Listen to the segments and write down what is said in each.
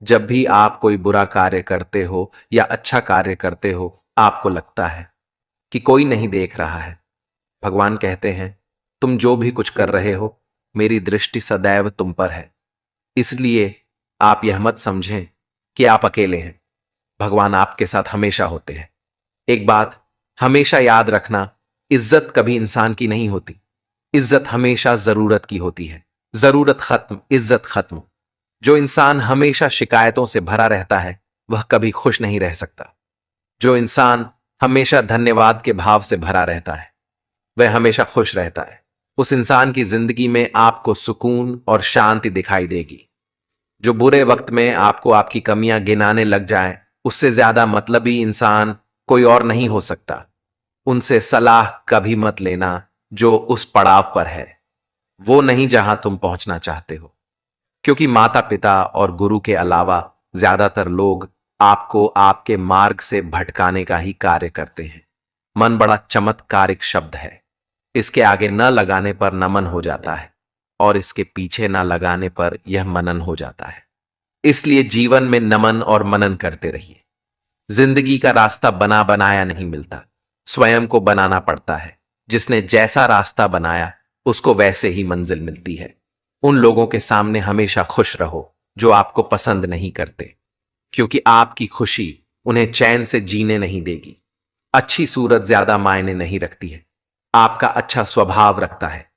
जब भी आप कोई बुरा कार्य करते हो या अच्छा कार्य करते हो, आपको लगता है कि कोई नहीं देख रहा है। भगवान कहते हैं, तुम जो भी कुछ कर रहे हो, मेरी दृष्टि सदैव तुम पर है। इसलिए आप यह मत समझें कि आप अकेले हैं। भगवान आपके साथ हमेशा होते हैं। एक बात हमेशा याद रखना, इज्जत कभी इंसान की नहीं होती। इज्जत हमेशा जरूरत की होती है। जरूरत खत्म, इज्जत खत्म। जो इंसान हमेशा शिकायतों से भरा रहता है, वह कभी खुश नहीं रह सकता। जो इंसान हमेशा धन्यवाद के भाव से भरा रहता है, वह हमेशा खुश रहता है। उस इंसान की जिंदगी में आपको सुकून और शांति दिखाई देगी। जो बुरे वक्त में आपको आपकी कमियां गिनाने लग जाए, उससे ज्यादा मतलबी इंसान कोई और नहीं हो सकता। उनसे सलाह कभी मत लेना जो उस पड़ाव पर है, वो नहीं जहां तुम पहुंचना चाहते हो। क्योंकि माता पिता और गुरु के अलावा ज्यादातर लोग आपको आपके मार्ग से भटकाने का ही कार्य करते हैं। मन बड़ा चमत्कारिक शब्द है। इसके आगे न लगाने पर नमन हो जाता है, और इसके पीछे न लगाने पर यह मनन हो जाता है। इसलिए जीवन में नमन और मनन करते रहिए। जिंदगी का रास्ता बना बनाया नहीं मिलता, स्वयं को बनाना पड़ता है। जिसने जैसा रास्ता बनाया, उसको वैसे ही मंजिल मिलती है। उन लोगों के सामने हमेशा खुश रहो जो आपको पसंद नहीं करते, क्योंकि आपकी खुशी उन्हें चैन से जीने नहीं देगी। अच्छी सूरत ज्यादा मायने नहीं रखती है, आपका अच्छा स्वभाव रखता है।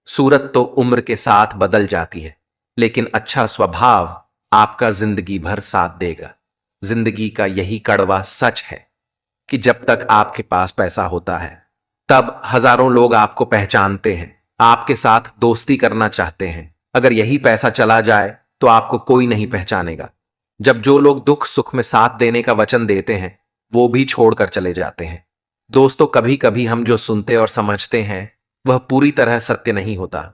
सूरत तो उम्र के साथ बदल जाती है, लेकिन अच्छा स्वभाव आपका जिंदगी भर साथ देगा। जिंदगी का यही कड़वा सच है कि जब तक आपके पास पैसा होता है, तब हजारों लोग आपको पहचानते हैं, आपके साथ दोस्ती करना चाहते हैं। अगर यही पैसा चला जाए तो आपको कोई नहीं पहचानेगा। जब जो लोग दुख सुख में साथ देने का वचन देते हैं, वो भी छोड़कर चले जाते हैं। दोस्तों, कभी कभी हम जो सुनते और समझते हैं, वह पूरी तरह सत्य नहीं होता।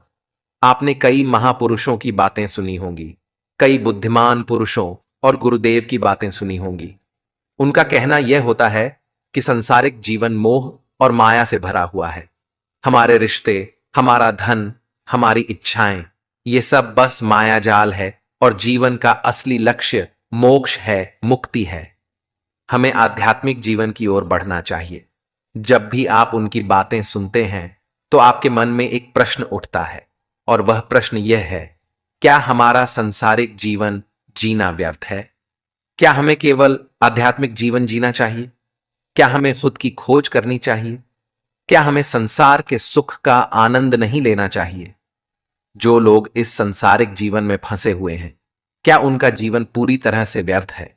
आपने कई महापुरुषों की बातें सुनी होंगी, कई बुद्धिमान पुरुषों और गुरुदेव की बातें सुनी होंगी। उनका कहना यह होता है कि सांसारिक जीवन मोह और माया से भरा हुआ है। हमारे रिश्ते, हमारा धन, हमारी इच्छाएं, ये सब बस माया जाल है, और जीवन का असली लक्ष्य मोक्ष है, मुक्ति है। हमें आध्यात्मिक जीवन की ओर बढ़ना चाहिए। जब भी आप उनकी बातें सुनते हैं, तो आपके मन में एक प्रश्न उठता है, और वह प्रश्न यह है, क्या हमारा संसारिक जीवन जीना व्यर्थ है? क्या हमें केवल आध्यात्मिक जीवन जीना चाहिए? क्या हमें खुद की खोज करनी चाहिए? क्या हमें संसार के सुख का आनंद नहीं लेना चाहिए? जो लोग इस संसारिक जीवन में फंसे हुए हैं, क्या उनका जीवन पूरी तरह से व्यर्थ है?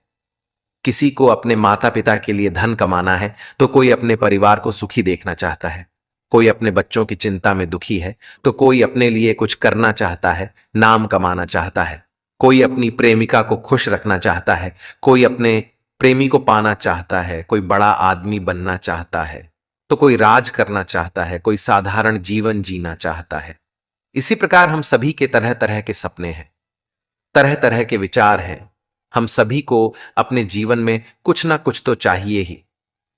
किसी को अपने माता पिता के लिए धन कमाना है, तो कोई अपने परिवार को सुखी देखना चाहता है। कोई अपने बच्चों की चिंता में दुखी है, तो कोई अपने लिए कुछ करना चाहता है, नाम कमाना चाहता है। कोई अपनी प्रेमिका को खुश रखना चाहता है, कोई अपने प्रेमी को पाना चाहता है, कोई बड़ा आदमी बनना चाहता है, तो कोई राज करना चाहता है, कोई साधारण जीवन जीना चाहता है। इसी प्रकार हम सभी के तरह तरह के सपने हैं, तरह तरह के विचार हैं। हम सभी को अपने जीवन में कुछ ना कुछ तो चाहिए ही।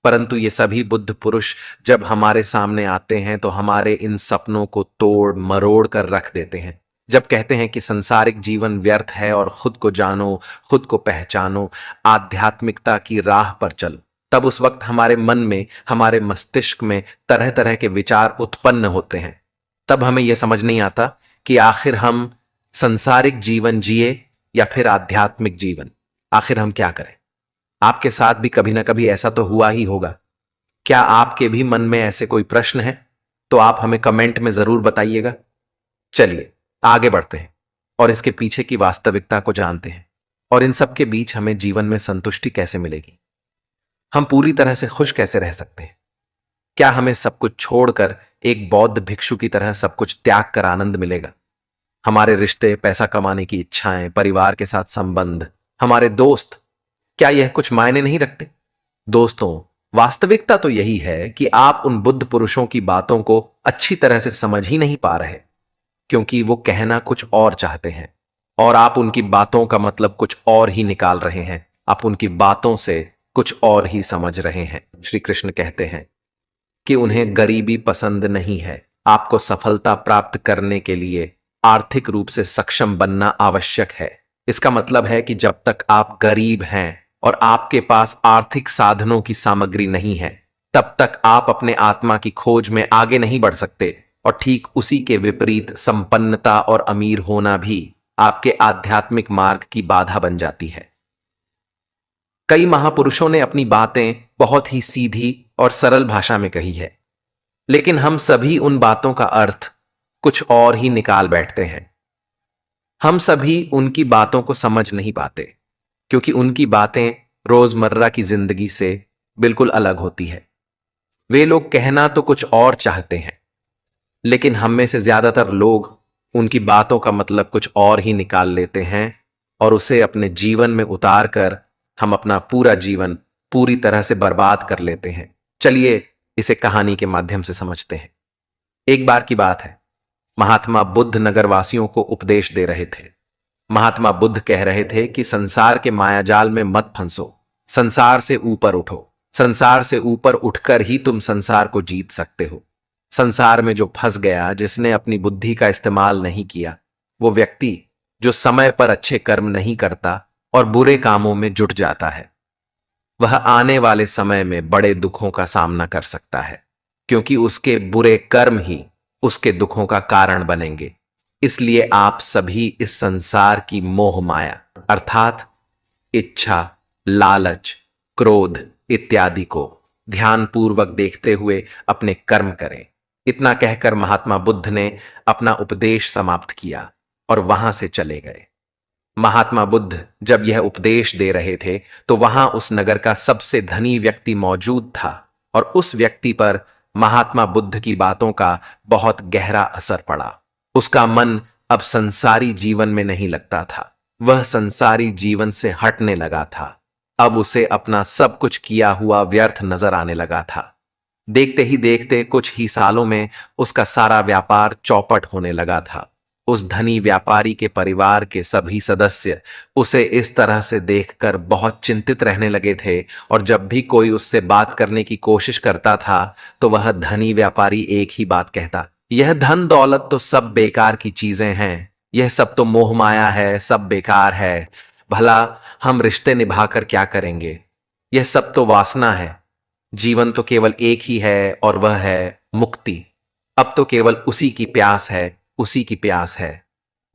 परंतु ये सभी बुद्ध पुरुष जब हमारे सामने आते हैं, तो हमारे इन सपनों को तोड़ मरोड़ कर रख देते हैं। जब कहते हैं कि संसारिक जीवन व्यर्थ है और खुद को जानो, खुद को पहचानो, आध्यात्मिकता की राह पर चल, तब उस वक्त हमारे मन में, हमारे मस्तिष्क में तरह तरह के विचार उत्पन्न होते हैं। तब हमें यह समझ नहीं आता कि आखिर हम संसारिक जीवन जिए या फिर आध्यात्मिक जीवन, आखिर हम क्या करें। आपके साथ भी कभी ना कभी ऐसा तो हुआ ही होगा। क्या आपके भी मन में ऐसे कोई प्रश्न है? तो आप हमें कमेंट में जरूर बताइएगा। चलिए आगे बढ़ते हैं और इसके पीछे की वास्तविकता को जानते हैं, और इन सब के बीच हमें जीवन में संतुष्टि कैसे मिलेगी। हम पूरी तरह से खुश कैसे रह सकते हैं? क्या हमें सब कुछ छोड़कर एक बौद्ध भिक्षु की तरह सब कुछ त्याग कर आनंद मिलेगा? हमारे रिश्ते, पैसा कमाने की इच्छाएं, परिवार के साथ संबंध, हमारे दोस्त, क्या यह कुछ मायने नहीं रखते? दोस्तों, वास्तविकता तो यही है कि आप उन बुद्ध पुरुषों की बातों को अच्छी तरह से समझ ही नहीं पा रहे, क्योंकि वो कहना कुछ और चाहते हैं, और आप उनकी बातों का मतलब कुछ और ही निकाल रहे हैं। आप उनकी बातों से कुछ और ही समझ रहे हैं। श्री कृष्ण कहते हैं कि उन्हें गरीबी पसंद नहीं है। आपको सफलता प्राप्त करने के लिए आर्थिक रूप से सक्षम बनना आवश्यक है। इसका मतलब है कि जब तक आप गरीब हैं और आपके पास आर्थिक साधनों की सामग्री नहीं है, तब तक आप अपने आत्मा की खोज में आगे नहीं बढ़ सकते। और ठीक उसी के विपरीत संपन्नता और अमीर होना भी आपके आध्यात्मिक मार्ग की बाधा बन जाती है। कई महापुरुषों ने अपनी बातें बहुत ही सीधी और सरल भाषा में कही है, लेकिन हम सभी उन बातों का अर्थ कुछ और ही निकाल बैठते हैं। हम सभी उनकी बातों को समझ नहीं पाते, क्योंकि उनकी बातें रोजमर्रा की जिंदगी से बिल्कुल अलग होती है। वे लोग कहना तो कुछ और चाहते हैं, लेकिन हम में से ज्यादातर लोग उनकी बातों का मतलब कुछ और ही निकाल लेते हैं और उसे अपने जीवन में उतार कर हम अपना पूरा जीवन पूरी तरह से बर्बाद कर लेते हैं। चलिए इसे कहानी के माध्यम से समझते हैं। एक बार की बात है, महात्मा बुद्ध नगरवासियों को उपदेश दे रहे थे। महात्मा बुद्ध कह रहे थे कि संसार के मायाजाल में मत फंसो, संसार से ऊपर उठो। संसार से ऊपर उठकर ही तुम संसार को जीत सकते हो। संसार में जो फंस गया, जिसने अपनी बुद्धि का इस्तेमाल नहीं किया, वो व्यक्ति जो समय पर अच्छे कर्म नहीं करता और बुरे कामों में जुट जाता है, वह आने वाले समय में बड़े दुखों का सामना कर सकता है, क्योंकि उसके बुरे कर्म ही उसके दुखों का कारण बनेंगे। इसलिए आप सभी इस संसार की मोह माया अर्थात इच्छा, लालच, क्रोध इत्यादि को ध्यानपूर्वक देखते हुए अपने कर्म करें। इतना कहकर महात्मा बुद्ध ने अपना उपदेश समाप्त किया और वहां से चले गए। महात्मा बुद्ध जब यह उपदेश दे रहे थे तो वहां उस नगर का सबसे धनी व्यक्ति मौजूद था और उस व्यक्ति पर महात्मा बुद्ध की बातों का बहुत गहरा असर पड़ा। उसका मन अब संसारी जीवन में नहीं लगता था, वह संसारी जीवन से हटने लगा था। अब उसे अपना सब कुछ किया हुआ व्यर्थ नजर आने लगा था। देखते ही देखते कुछ ही सालों में उसका सारा व्यापार चौपट होने लगा था। उस धनी व्यापारी के परिवार के सभी सदस्य उसे इस तरह से देखकर बहुत चिंतित रहने लगे थे और जब भी कोई उससे बात करने की कोशिश करता था तो वह धनी व्यापारी एक ही बात कहता, यह धन दौलत तो सब बेकार की चीजें हैं, यह सब तो मोह माया है, सब बेकार है। भला हम रिश्ते निभाकर क्या करेंगे? यह सब तो वासना है। जीवन तो केवल एक ही है और वह है मुक्ति। अब तो केवल उसी की प्यास है, उसी की प्यास है।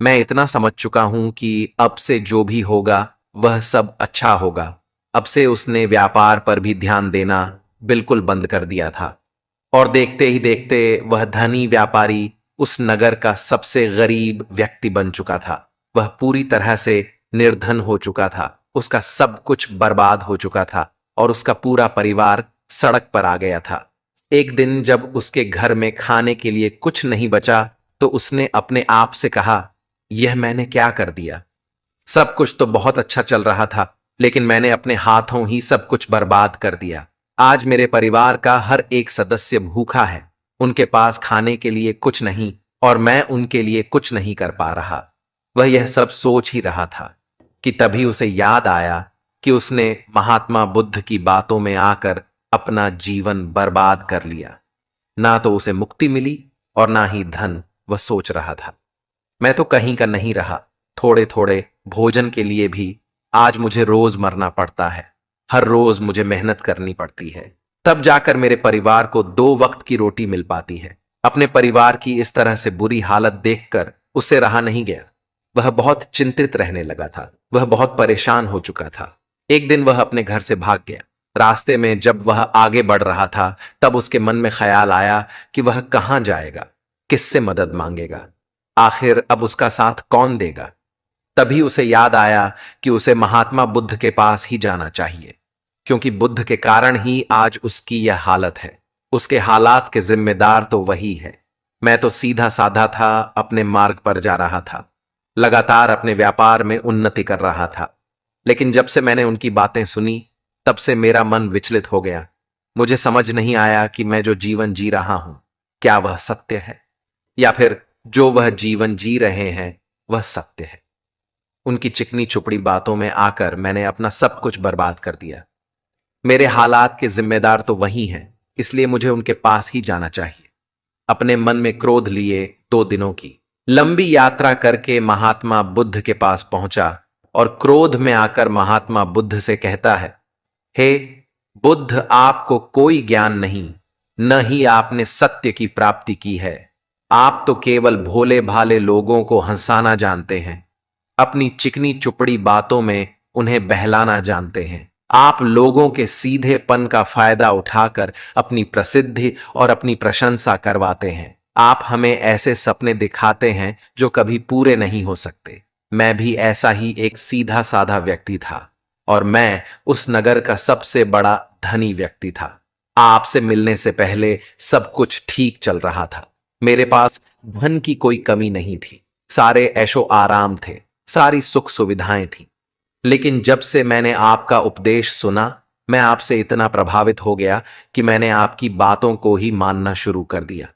मैं इतना समझ चुका हूं कि अब से जो भी होगा वह सब अच्छा होगा। अब से उसने व्यापार पर भी ध्यान देना बिल्कुल बंद कर दिया था और देखते ही देखते वह धनी व्यापारी उस नगर का सबसे गरीब व्यक्ति बन चुका था। वह पूरी तरह से निर्धन हो चुका था, उसका सब कुछ बर्बाद हो चुका था और उसका पूरा परिवार सड़क पर आ गया था। एक दिन जब उसके घर में खाने के लिए कुछ नहीं बचा तो उसने अपने आप से कहा, यह मैंने क्या कर दिया? सब कुछ तो बहुत अच्छा चल रहा था, लेकिन मैंने अपने हाथों ही सब कुछ बर्बाद कर दिया। आज मेरे परिवार का हर एक सदस्य भूखा है, उनके पास खाने के लिए कुछ नहीं और मैं उनके लिए कुछ नहीं कर पा रहा। वह यह सब सोच ही रहा था कि तभी उसे याद आया कि उसने महात्मा बुद्ध की बातों में आकर अपना जीवन बर्बाद कर लिया। ना तो उसे मुक्ति मिली और ना ही धन। वह सोच रहा था, मैं तो कहीं का नहीं रहा, थोड़े थोड़े भोजन के लिए भी आज मुझे रोज मरना पड़ता है, हर रोज मुझे मेहनत करनी पड़ती है, तब जाकर मेरे परिवार को 2 वक्त की रोटी मिल पाती है। अपने परिवार की इस तरह से बुरी हालत देखकर उसे रहा नहीं गया। वह बहुत चिंतित रहने लगा था, वह बहुत परेशान हो चुका था। एक दिन वह अपने घर से भाग गया। रास्ते में जब वह आगे बढ़ रहा था तब उसके मन में ख्याल आया कि वह कहां जाएगा, किससे मदद मांगेगा, आखिर अब उसका साथ कौन देगा। तभी उसे याद आया कि उसे महात्मा बुद्ध के पास ही जाना चाहिए, क्योंकि बुद्ध के कारण ही आज उसकी यह हालत है। उसके हालात के जिम्मेदार तो वही है। मैं तो सीधा साधा था, अपने मार्ग पर जा रहा था, लगातार अपने व्यापार में उन्नति कर रहा था, लेकिन जब से मैंने उनकी बातें सुनी तब से मेरा मन विचलित हो गया। मुझे समझ नहीं आया कि मैं जो जीवन जी रहा हूं क्या वह सत्य है, या फिर जो वह जीवन जी रहे हैं वह सत्य है। उनकी चिकनी चुपड़ी बातों में आकर मैंने अपना सब कुछ बर्बाद कर दिया। मेरे हालात के जिम्मेदार तो वही हैं, इसलिए मुझे उनके पास ही जाना चाहिए। अपने मन में क्रोध लिए 2 दिनों की लंबी यात्रा करके महात्मा बुद्ध के पास पहुंचा और क्रोध में आकर महात्मा बुद्ध से कहता है, हे बुद्ध, आपको कोई ज्ञान नहीं, न ही आपने सत्य की प्राप्ति की है। आप तो केवल भोले भाले लोगों को हंसाना जानते हैं, अपनी चिकनी चुपड़ी बातों में उन्हें बहलाना जानते हैं। आप लोगों के सीधेपन का फायदा उठाकर अपनी प्रसिद्धि और अपनी प्रशंसा करवाते हैं। आप हमें ऐसे सपने दिखाते हैं जो कभी पूरे नहीं हो सकते। मैं भी ऐसा ही एक सीधा साधा व्यक्ति था और मैं उस नगर का सबसे बड़ा धनी व्यक्ति था। आपसे मिलने से पहले सब कुछ ठीक चल रहा था। मेरे पास धन की कोई कमी नहीं थी, सारे ऐशो आराम थे, सारी सुख सुविधाएं थी। लेकिन जब से मैंने आपका उपदेश सुना, मैं आपसे इतना प्रभावित हो गया कि मैंने आपकी बातों को ही मानना शुरू कर दिया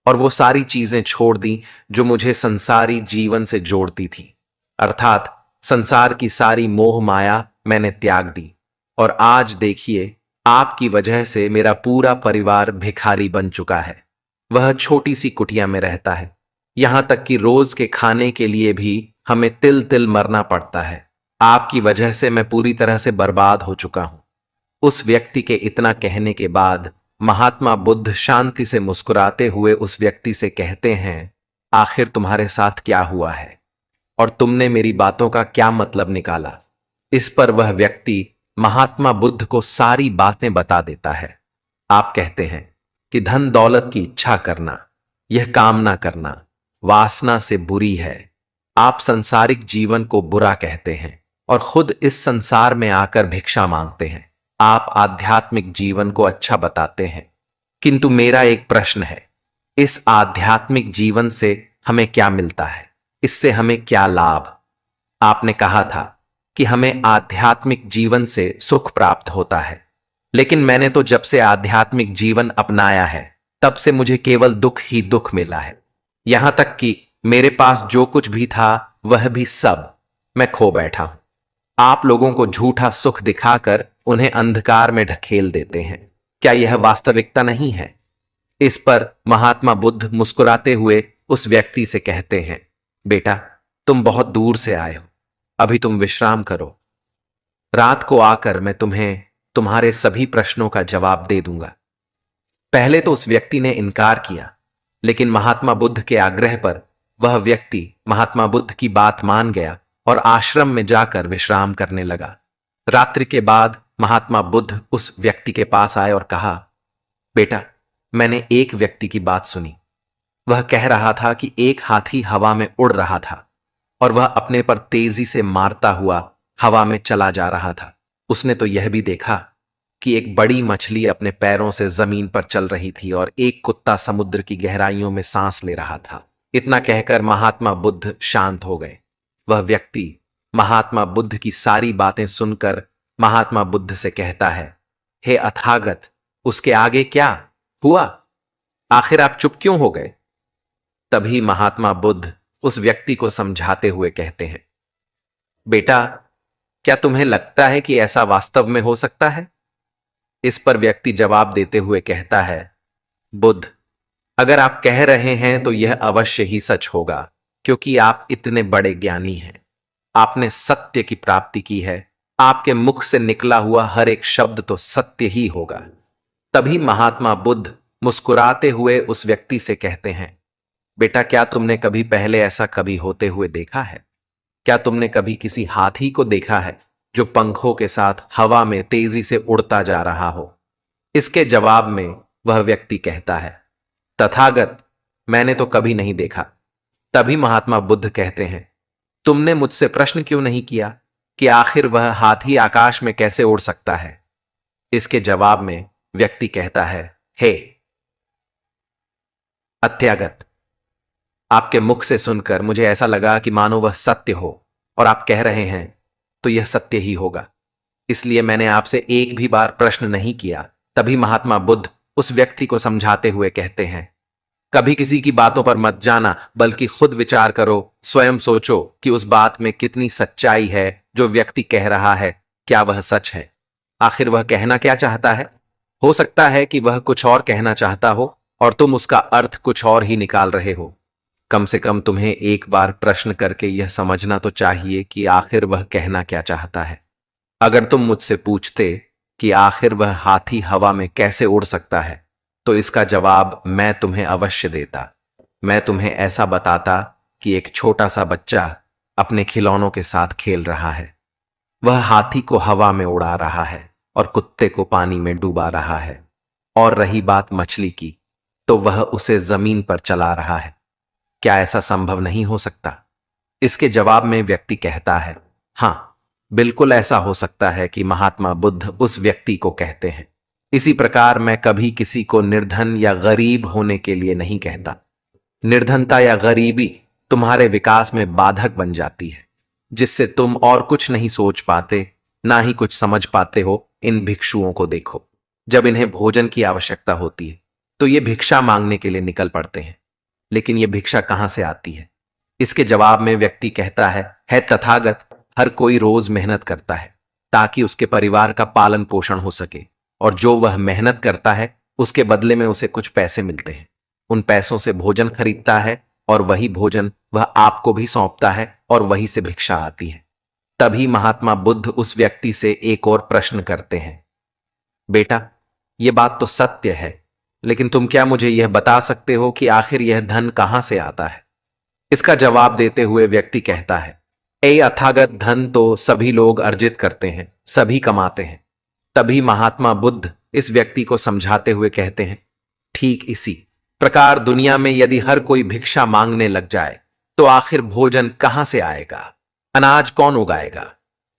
और वो सारी चीजें छोड़ दी जो मुझे संसारी जीवन से जोड़ती थी। अर्थात संसार की सारी मोह माया मैंने त्याग दी और आज देखिए, आपकी वजह से मेरा पूरा परिवार भिखारी बन चुका है। वह छोटी सी कुटिया में रहता है, यहां तक कि रोज के खाने के लिए भी हमें तिल तिल मरना पड़ता है। आपकी वजह से मैं पूरी तरह से बर्बाद हो चुका हूं। उस व्यक्ति के इतना कहने के बाद महात्मा बुद्ध शांति से मुस्कुराते हुए उस व्यक्ति से कहते हैं, आखिर तुम्हारे साथ क्या हुआ है और तुमने मेरी बातों का क्या मतलब निकाला? इस पर वह व्यक्ति महात्मा बुद्ध को सारी बातें बता देता है। आप कहते हैं कि धन दौलत की इच्छा करना, यह कामना करना वासना से बुरी है। आप सांसारिक जीवन को बुरा कहते हैं और खुद इस संसार में आकर भिक्षा मांगते हैं। आप आध्यात्मिक जीवन को अच्छा बताते हैं, किंतु मेरा एक प्रश्न है, इस आध्यात्मिक जीवन से हमें क्या मिलता है? इससे हमें क्या लाभ? आपने कहा था कि हमें आध्यात्मिक जीवन से सुख प्राप्त होता है, लेकिन मैंने तो जब से आध्यात्मिक जीवन अपनाया है तब से मुझे केवल दुख ही दुख मिला है। यहां तक कि मेरे पास जो कुछ भी था वह भी सब मैं खो बैठा हूं। आप लोगों को झूठा सुख दिखाकर उन्हें अंधकार में ढकेल देते हैं। क्या यह वास्तविकता नहीं है? इस पर महात्मा बुद्ध मुस्कुराते हुए उस व्यक्ति से कहते हैं, बेटा, तुम बहुत दूर से आए हो, अभी तुम विश्राम करो। रात को आकर मैं तुम्हें तुम्हारे सभी प्रश्नों का जवाब दे दूंगा। पहले तो उस व्यक्ति ने इनकार किया, लेकिन महात्मा बुद्ध के आग्रह पर वह व्यक्ति महात्मा बुद्ध की बात मान गया और आश्रम में जाकर विश्राम करने लगा। रात्रि के बाद महात्मा बुद्ध उस व्यक्ति के पास आए और कहा, बेटा, मैंने एक व्यक्ति की बात सुनी। वह कह रहा था कि एक हाथी हवा में उड़ रहा था और वह अपने पर तेजी से मारता हुआ हवा में चला जा रहा था। उसने तो यह भी देखा कि एक बड़ी मछली अपने पैरों से जमीन पर चल रही थी और एक कुत्ता समुद्र की गहराइयों में सांस ले रहा था। इतना कहकर महात्मा बुद्ध शांत हो गए। वह व्यक्ति महात्मा बुद्ध की सारी बातें सुनकर महात्मा बुद्ध से कहता है, हे अथागत, उसके आगे क्या हुआ? आखिर आप चुप क्यों हो गए? तभी महात्मा बुद्ध उस व्यक्ति को समझाते हुए कहते हैं, बेटा, क्या तुम्हें लगता है कि ऐसा वास्तव में हो सकता है? इस पर व्यक्ति जवाब देते हुए कहता है, बुद्ध, अगर आप कह रहे हैं तो यह अवश्य ही सच होगा, क्योंकि आप इतने बड़े ज्ञानी हैं। आपने सत्य की प्राप्ति की है। आपके मुख से निकला हुआ हर एक शब्द तो सत्य ही होगा। तभी महात्मा बुद्ध मुस्कुराते हुए उस व्यक्ति से कहते हैं, बेटा, क्या तुमने कभी पहले ऐसा कभी होते हुए देखा है? क्या तुमने कभी किसी हाथी को देखा है जो पंखों के साथ हवा में तेजी से उड़ता जा रहा हो? इसके जवाब में वह व्यक्ति कहता है, तथागत, मैंने तो कभी नहीं देखा। तभी महात्मा बुद्ध कहते हैं, तुमने मुझसे प्रश्न क्यों नहीं किया कि आखिर वह हाथी आकाश में कैसे उड़ सकता है? इसके जवाब में व्यक्ति कहता है, हे अत्यागत, आपके मुख से सुनकर मुझे ऐसा लगा कि मानो वह सत्य हो और आप कह रहे हैं तो यह सत्य ही होगा, इसलिए मैंने आपसे एक भी बार प्रश्न नहीं किया। तभी महात्मा बुद्ध उस व्यक्ति को समझाते हुए कहते हैं, कभी किसी की बातों पर मत जाना, बल्कि खुद विचार करो, स्वयं सोचो कि उस बात में कितनी सच्चाई है। जो व्यक्ति कह रहा है, क्या वह सच है? आखिर वह कहना क्या चाहता है? हो सकता है कि वह कुछ और कहना चाहता हो और तुम उसका अर्थ कुछ और ही निकाल रहे हो। कम से कम तुम्हें एक बार प्रश्न करके यह समझना तो चाहिए कि आखिर वह कहना क्या चाहता है। अगर तुम मुझसे पूछते कि आखिर वह हाथी हवा में कैसे उड़ सकता है, तो इसका जवाब मैं तुम्हें अवश्य देता। मैं तुम्हें ऐसा बताता कि एक छोटा सा बच्चा अपने खिलौनों के साथ खेल रहा है। वह हाथी को हवा में उड़ा रहा है और कुत्ते को पानी में डूबा रहा है। और रही बात मछली की, तो वह उसे जमीन पर चला रहा है। क्या ऐसा संभव नहीं हो सकता? इसके जवाब में व्यक्ति कहता है, हाँ, बिल्कुल ऐसा हो सकता है कि महात्मा बुद्ध उस व्यक्ति को कहते हैं। इसी प्रकार मैं कभी किसी को निर्धन या गरीब होने के लिए नहीं कहता। निर्धनता या गरीबी तुम्हारे विकास में बाधक बन जाती है, जिससे तुम और कुछ नहीं सोच पाते, ना ही कुछ समझ पाते हो। इन भिक्षुओं को देखो, जब इन्हें भोजन की आवश्यकता होती है तो ये भिक्षा मांगने के लिए निकल पड़ते हैं। लेकिन ये भिक्षा कहां से आती है? इसके जवाब में व्यक्ति कहता है तथागत, हर कोई रोज मेहनत करता है ताकि उसके परिवार का पालन पोषण हो सके, और जो वह मेहनत करता है उसके बदले में उसे कुछ पैसे मिलते हैं। उन पैसों से भोजन खरीदता है और वही भोजन वह आपको भी सौंपता है और वही से भिक्षा आती है। तभी महात्मा बुद्ध उस व्यक्ति से एक और प्रश्न करते हैं, बेटा, यह बात तो सत्य है, लेकिन तुम क्या मुझे यह बता सकते हो कि आखिर यह धन कहां से आता है? इसका जवाब देते हुए व्यक्ति कहता है, ए अथागत, धन तो सभी लोग अर्जित करते हैं, सभी कमाते हैं। तभी महात्मा बुद्ध इस व्यक्ति को समझाते हुए कहते हैं, ठीक इसी प्रकार दुनिया में यदि हर कोई भिक्षा मांगने लग जाए तो आखिर भोजन कहां से आएगा? अनाज कौन उगाएगा?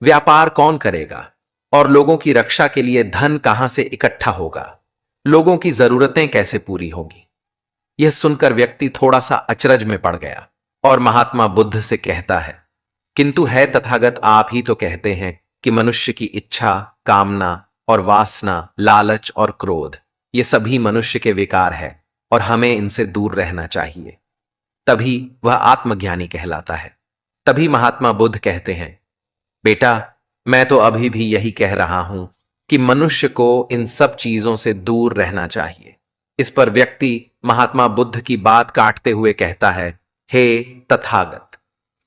व्यापार कौन करेगा? और लोगों की रक्षा के लिए धन कहां से इकट्ठा होगा? लोगों की जरूरतें कैसे पूरी होगी? यह सुनकर व्यक्ति थोड़ा सा अचरज में पड़ गया और महात्मा बुद्ध से कहता है, किंतु है तथागत, आप ही तो कहते हैं कि मनुष्य की इच्छा, कामना और वासना, लालच और क्रोध, ये सभी मनुष्य के विकार है और हमें इनसे दूर रहना चाहिए। तभी वह आत्मज्ञानी कहलाता है। तभी महात्मा बुद्ध कहते हैं, बेटा, मैं तो अभी भी यही कह रहा हूं कि मनुष्य को इन सब चीजों से दूर रहना चाहिए। इस पर व्यक्ति महात्मा बुद्ध की बात काटते हुए कहता है, हे तथागत,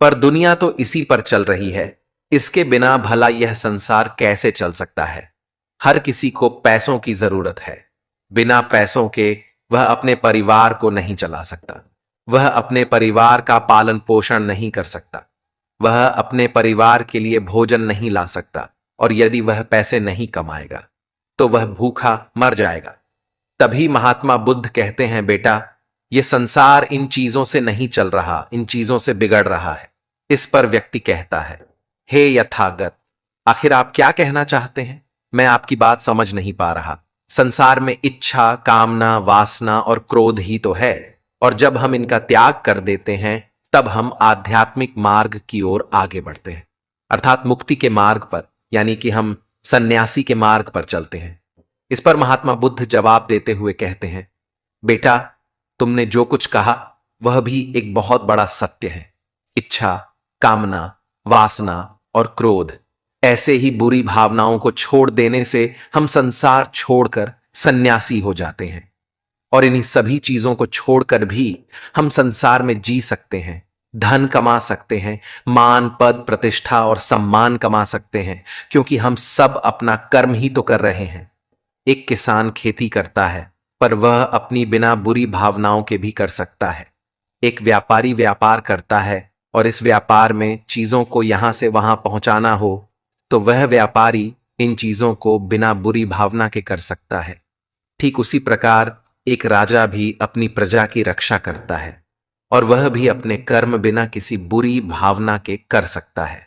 पर दुनिया तो इसी पर चल रही है, इसके बिना भला यह संसार कैसे चल सकता है? हर किसी को पैसों की जरूरत है। बिना पैसों के वह अपने परिवार को नहीं चला सकता, वह अपने परिवार का पालन पोषण नहीं कर सकता, वह अपने परिवार के लिए भोजन नहीं ला सकता, और यदि वह पैसे नहीं कमाएगा तो वह भूखा मर जाएगा। तभी महात्मा बुद्ध कहते हैं, बेटा, यह संसार इन चीजों से नहीं चल रहा, इन चीजों से बिगड़ रहा है। इस पर व्यक्ति कहता है, हे यथागत, आखिर आप क्या कहना चाहते हैं? मैं आपकी बात समझ नहीं पा रहा। संसार में इच्छा, कामना, वासना और क्रोध ही तो है, और जब हम इनका त्याग कर देते हैं तब हम आध्यात्मिक मार्ग की ओर आगे बढ़ते हैं, अर्थात मुक्ति के मार्ग पर, यानी कि हम सन्यासी के मार्ग पर चलते हैं। इस पर महात्मा बुद्ध जवाब देते हुए कहते हैं, बेटा, तुमने जो कुछ कहा वह भी एक बहुत बड़ा सत्य है। इच्छा, कामना, वासना और क्रोध, ऐसे ही बुरी भावनाओं को छोड़ देने से हम संसार छोड़कर सन्यासी हो जाते हैं, और इन्हीं सभी चीजों को छोड़कर भी हम संसार में जी सकते हैं, धन कमा सकते हैं, मान, पद, प्रतिष्ठा और सम्मान कमा सकते हैं, क्योंकि हम सब अपना कर्म ही तो कर रहे हैं। एक किसान खेती करता है, पर वह अपनी बिना बुरी भावनाओं के भी कर सकता है। एक व्यापारी व्यापार करता है, और इस व्यापार में चीजों को यहां से वहां पहुंचाना हो तो वह व्यापारी इन चीजों को बिना बुरी भावना के कर सकता है। ठीक उसी प्रकार एक राजा भी अपनी प्रजा की रक्षा करता है, और वह भी अपने कर्म बिना किसी बुरी भावना के कर सकता है।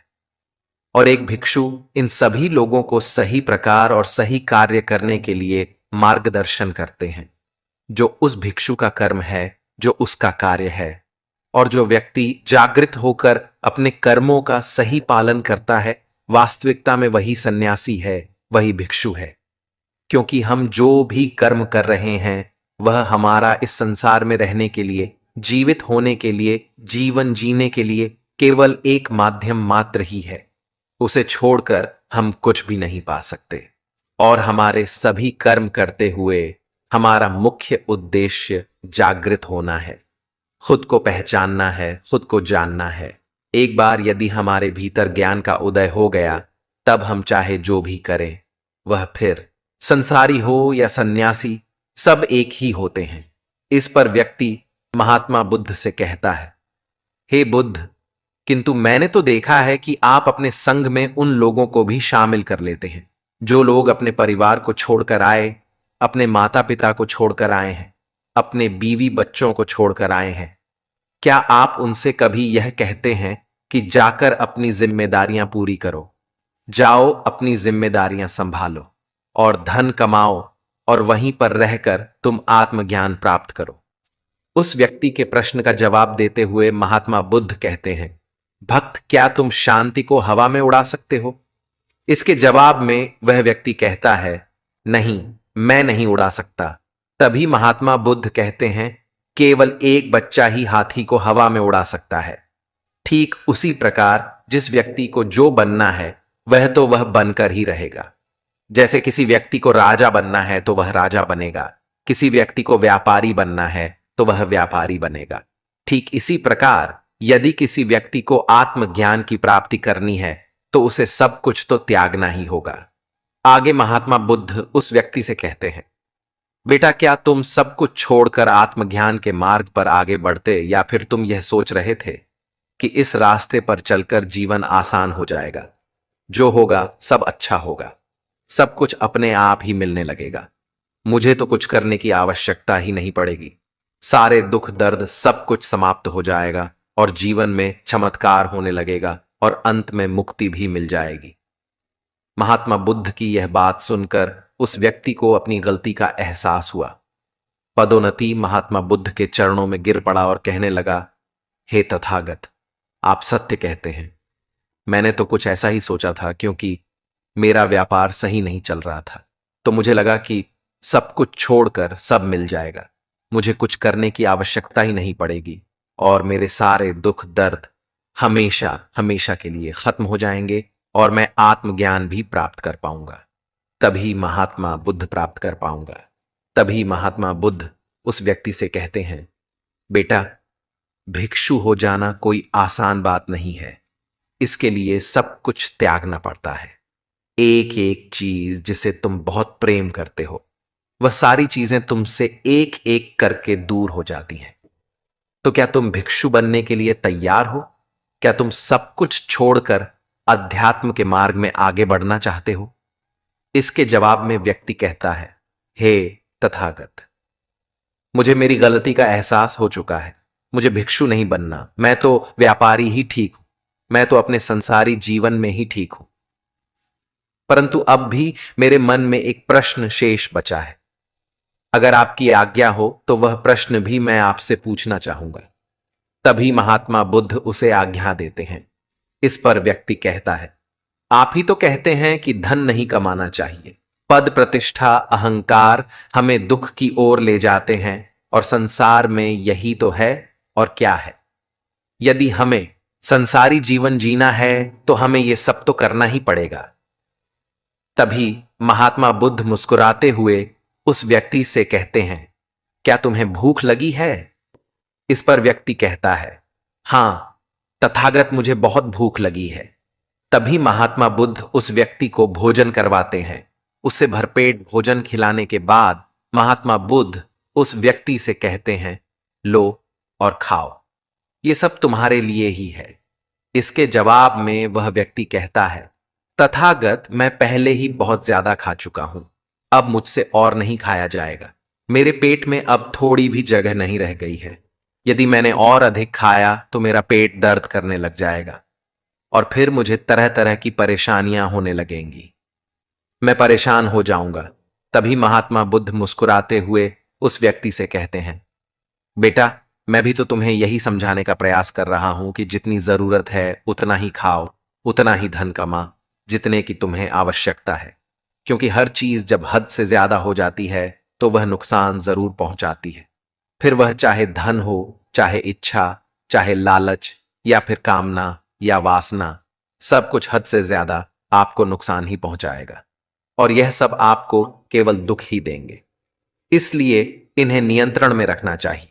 और एक भिक्षु इन सभी लोगों को सही प्रकार और सही कार्य करने के लिए मार्गदर्शन करते हैं, जो उस भिक्षु का कर्म है, जो उसका कार्य है। और जो व्यक्ति जागृत होकर अपने कर्मों का सही पालन करता है, वास्तविकता में वही सन्यासी है, वही भिक्षु है। क्योंकि हम जो भी कर्म कर रहे हैं वह हमारा इस संसार में रहने के लिए, जीवित होने के लिए, जीवन जीने के लिए केवल एक माध्यम मात्र ही है। उसे छोड़कर हम कुछ भी नहीं पा सकते। और हमारे सभी कर्म करते हुए हमारा मुख्य उद्देश्य जागृत होना है, खुद को पहचानना है, खुद को जानना है। एक बार यदि हमारे भीतर ज्ञान का उदय हो गया, तब हम चाहे जो भी करें, वह फिर संसारी हो या सन्यासी, सब एक ही होते हैं। इस पर व्यक्ति महात्मा बुद्ध से कहता है, हे बुद्ध, किंतु मैंने तो देखा है कि आप अपने संघ में उन लोगों को भी शामिल कर लेते हैं जो लोग अपने परिवार को छोड़कर आए, अपने माता पिता को छोड़कर आए हैं, अपने बीवी बच्चों को छोड़कर आए हैं। क्या आप उनसे कभी यह कहते हैं कि जाकर अपनी जिम्मेदारियां पूरी करो, जाओ अपनी जिम्मेदारियां संभालो और धन कमाओ और वहीं पर रहकर तुम आत्मज्ञान प्राप्त करो? उस व्यक्ति के प्रश्न का जवाब देते हुए महात्मा बुद्ध कहते हैं, भक्त, क्या तुम शांति को हवा में उड़ा सकते हो? इसके जवाब में वह व्यक्ति कहता है, नहीं, मैं नहीं उड़ा सकता। तभी महात्मा बुद्ध कहते हैं, केवल एक बच्चा ही हाथी को हवा में उड़ा सकता है। ठीक उसी प्रकार जिस व्यक्ति को जो बनना है वह बनकर ही रहेगा। जैसे किसी व्यक्ति को राजा बनना है तो वह राजा बनेगा, किसी व्यक्ति को व्यापारी बनना है तो वह व्यापारी बनेगा। ठीक इसी प्रकार यदि किसी व्यक्ति को आत्मज्ञान की प्राप्ति करनी है तो उसे सब कुछ तो त्यागना ही होगा। आगे महात्मा बुद्ध उस व्यक्ति से कहते हैं, बेटा, क्या तुम सब कुछ छोड़कर आत्मज्ञान के मार्ग पर आगे बढ़ते, या फिर तुम यह सोच रहे थे कि इस रास्ते पर चलकर जीवन आसान हो जाएगा? जो होगा सब अच्छा होगा, सब कुछ अपने आप ही मिलने लगेगा, मुझे तो कुछ करने की आवश्यकता ही नहीं पड़ेगी, सारे दुख दर्द सब कुछ समाप्त हो जाएगा और जीवन में चमत्कार होने लगेगा और अंत में मुक्ति भी मिल जाएगी। महात्मा बुद्ध की यह बात सुनकर उस व्यक्ति को अपनी गलती का एहसास हुआ। पदोन्नति महात्मा बुद्ध के चरणों में गिर पड़ा और कहने लगा, हे तथागत, आप सत्य कहते हैं। मैंने तो कुछ ऐसा ही सोचा था, क्योंकि मेरा व्यापार सही नहीं चल रहा था, तो मुझे लगा कि सब कुछ छोड़कर सब मिल जाएगा, मुझे कुछ करने की आवश्यकता ही नहीं पड़ेगी और मेरे सारे दुख दर्द हमेशा हमेशा के लिए खत्म हो जाएंगे और मैं आत्मज्ञान भी प्राप्त कर पाऊंगा, तभी महात्मा बुद्ध प्राप्त कर पाऊंगा। तभी महात्मा बुद्ध उस व्यक्ति से कहते हैं, बेटा, भिक्षु हो जाना कोई आसान बात नहीं है, इसके लिए सब कुछ त्यागना पड़ता है। एक एक चीज जिसे तुम बहुत प्रेम करते हो, वह सारी चीजें तुमसे एक एक करके दूर हो जाती हैं। तो क्या तुम भिक्षु बनने के लिए तैयार हो? क्या तुम सब कुछ छोड़कर अध्यात्म के मार्ग में आगे बढ़ना चाहते हो? इसके जवाब में व्यक्ति कहता है, हे तथागत, मुझे मेरी गलती का एहसास हो चुका है, मुझे भिक्षु नहीं बनना, मैं तो व्यापारी ही ठीक हूं, मैं तो अपने संसारी जीवन में ही ठीक हूं। परंतु अब भी मेरे मन में एक प्रश्न शेष बचा है, अगर आपकी आज्ञा हो तो वह प्रश्न भी मैं आपसे पूछना चाहूंगा। तभी महात्मा बुद्ध उसे आज्ञा देते हैं। इस पर व्यक्ति कहता है, आप ही तो कहते हैं कि धन नहीं कमाना चाहिए, पद प्रतिष्ठा अहंकार हमें दुख की ओर ले जाते हैं और संसार में यही तो है और क्या है। यदि हमें संसारी जीवन जीना है तो हमें यह सब तो करना ही पड़ेगा। तभी महात्मा बुद्ध मुस्कुराते हुए उस व्यक्ति से कहते हैं, क्या तुम्हें भूख लगी है? इस पर व्यक्ति कहता है, हां तथागत, मुझे बहुत भूख लगी है। तभी महात्मा बुद्ध उस व्यक्ति को भोजन करवाते हैं। उसे भरपेट भोजन खिलाने के बाद महात्मा बुद्ध उस व्यक्ति से कहते हैं, लो और खाओ, ये सब तुम्हारे लिए ही है। इसके जवाब में वह व्यक्ति कहता है, तथागत, मैं पहले ही बहुत ज्यादा खा चुका हूं, अब मुझसे और नहीं खाया जाएगा, मेरे पेट में अब थोड़ी भी जगह नहीं रह गई है। यदि मैंने और अधिक खाया तो मेरा पेट दर्द करने लग जाएगा और फिर मुझे तरह तरह की परेशानियां होने लगेंगी, मैं परेशान हो जाऊंगा। तभी महात्मा बुद्ध मुस्कुराते हुए उस व्यक्ति से कहते हैं, बेटा, मैं भी तो तुम्हें यही समझाने का प्रयास कर रहा हूं कि जितनी जरूरत है उतना ही खाओ, उतना ही धन कमा, जितने की तुम्हें आवश्यकता है, क्योंकि हर चीज जब हद से ज्यादा हो जाती है तो वह नुकसान जरूर पहुंचाती है। फिर वह चाहे धन हो, चाहे इच्छा, चाहे लालच या फिर कामना या वासना, सब कुछ हद से ज्यादा आपको नुकसान ही पहुंचाएगा और यह सब आपको केवल दुख ही देंगे। इसलिए इन्हें नियंत्रण में रखना चाहिए।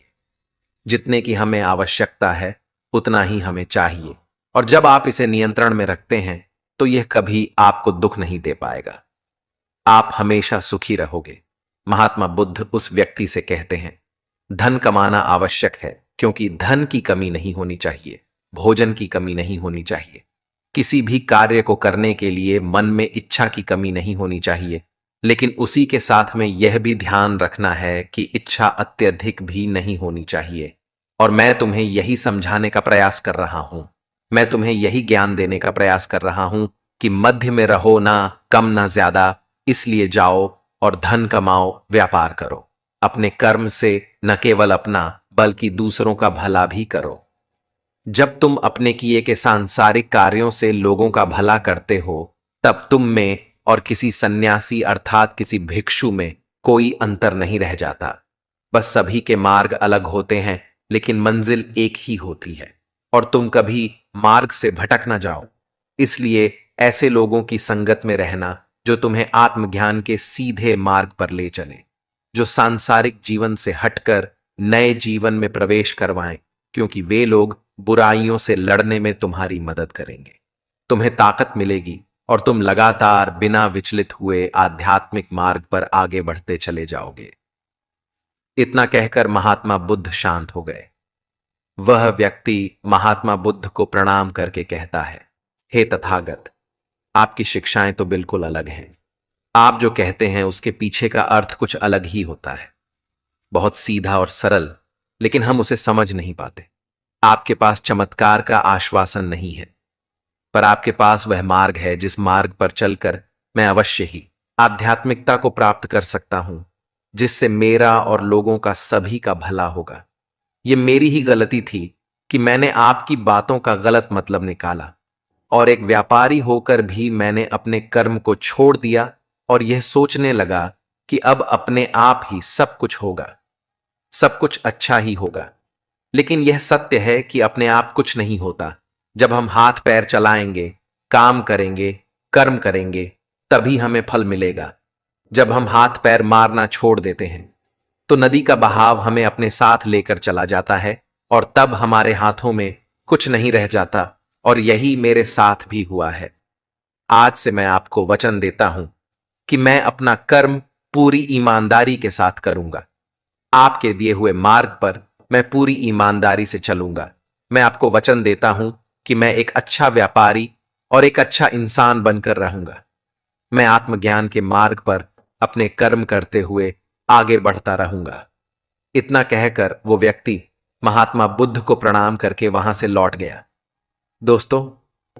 जितने की हमें आवश्यकता है उतना ही हमें चाहिए। और जब आप इसे नियंत्रण में रखते हैं तो यह कभी आपको दुख नहीं दे पाएगा। आप हमेशा सुखी रहोगे। महात्मा बुद्ध उस व्यक्ति से कहते हैं, धन कमाना आवश्यक है क्योंकि धन की कमी नहीं होनी चाहिए, भोजन की कमी नहीं होनी चाहिए, किसी भी कार्य को करने के लिए मन में इच्छा की कमी नहीं होनी चाहिए, लेकिन उसी के साथ में यह भी ध्यान रखना है कि इच्छा अत्यधिक भी नहीं होनी चाहिए। और मैं तुम्हें यही समझाने का प्रयास कर रहा हूं, मैं तुम्हें यही ज्ञान देने का प्रयास कर रहा हूं कि मध्य में रहो, ना कम ना ज्यादा। इसलिए जाओ और धन कमाओ, व्यापार करो, अपने कर्म से न केवल अपना बल्कि दूसरों का भला भी करो। जब तुम अपने किए के सांसारिक कार्यों से लोगों का भला करते हो तब तुम में और किसी सन्यासी अर्थात किसी भिक्षु में कोई अंतर नहीं रह जाता। बस सभी के मार्ग अलग होते हैं लेकिन मंजिल एक ही होती है। और तुम कभी मार्ग से भटक ना जाओ, इसलिए ऐसे लोगों की संगत में रहना जो तुम्हें आत्मज्ञान के सीधे मार्ग पर ले चले, जो सांसारिक जीवन से हटकर नए जीवन में प्रवेश करवाएं, क्योंकि वे लोग बुराइयों से लड़ने में तुम्हारी मदद करेंगे। तुम्हें ताकत मिलेगी और तुम लगातार बिना विचलित हुए आध्यात्मिक मार्ग पर आगे बढ़ते चले जाओगे। इतना कहकर महात्मा बुद्ध शांत हो गए। वह व्यक्ति महात्मा बुद्ध को प्रणाम करके कहता है, हे तथागत, आपकी शिक्षाएं तो बिल्कुल अलग हैं। आप जो कहते हैं उसके पीछे का अर्थ कुछ अलग ही होता है, बहुत सीधा और सरल, लेकिन हम उसे समझ नहीं पाते। आपके पास चमत्कार का आश्वासन नहीं है, पर आपके पास वह मार्ग है जिस मार्ग पर चलकर मैं अवश्य ही आध्यात्मिकता को प्राप्त कर सकता हूं, जिससे मेरा और लोगों का सभी का भला होगा। यह मेरी ही गलती थी कि मैंने आपकी बातों का गलत मतलब निकाला और एक व्यापारी होकर भी मैंने अपने कर्म को छोड़ दिया और यह सोचने लगा कि अब अपने आप ही सब कुछ होगा, सब कुछ अच्छा ही होगा। लेकिन यह सत्य है कि अपने आप कुछ नहीं होता। जब हम हाथ पैर चलाएंगे, काम करेंगे, कर्म करेंगे, तभी हमें फल मिलेगा। जब हम हाथ पैर मारना छोड़ देते हैं तो नदी का बहाव हमें अपने साथ लेकर चला जाता है और तब हमारे हाथों में कुछ नहीं रह जाता। और यही मेरे साथ भी हुआ है। आज से मैं आपको वचन देता हूं कि मैं अपना कर्म पूरी ईमानदारी के साथ करूंगा। आपके दिए हुए मार्ग पर मैं पूरी ईमानदारी से चलूंगा। मैं आपको वचन देता हूं कि मैं एक अच्छा व्यापारी और एक अच्छा इंसान बनकर रहूंगा। मैं आत्मज्ञान के मार्ग पर अपने कर्म करते हुए आगे बढ़ता रहूंगा। इतना कहकर वो व्यक्ति महात्मा बुद्ध को प्रणाम करके वहां से लौट गया। दोस्तों,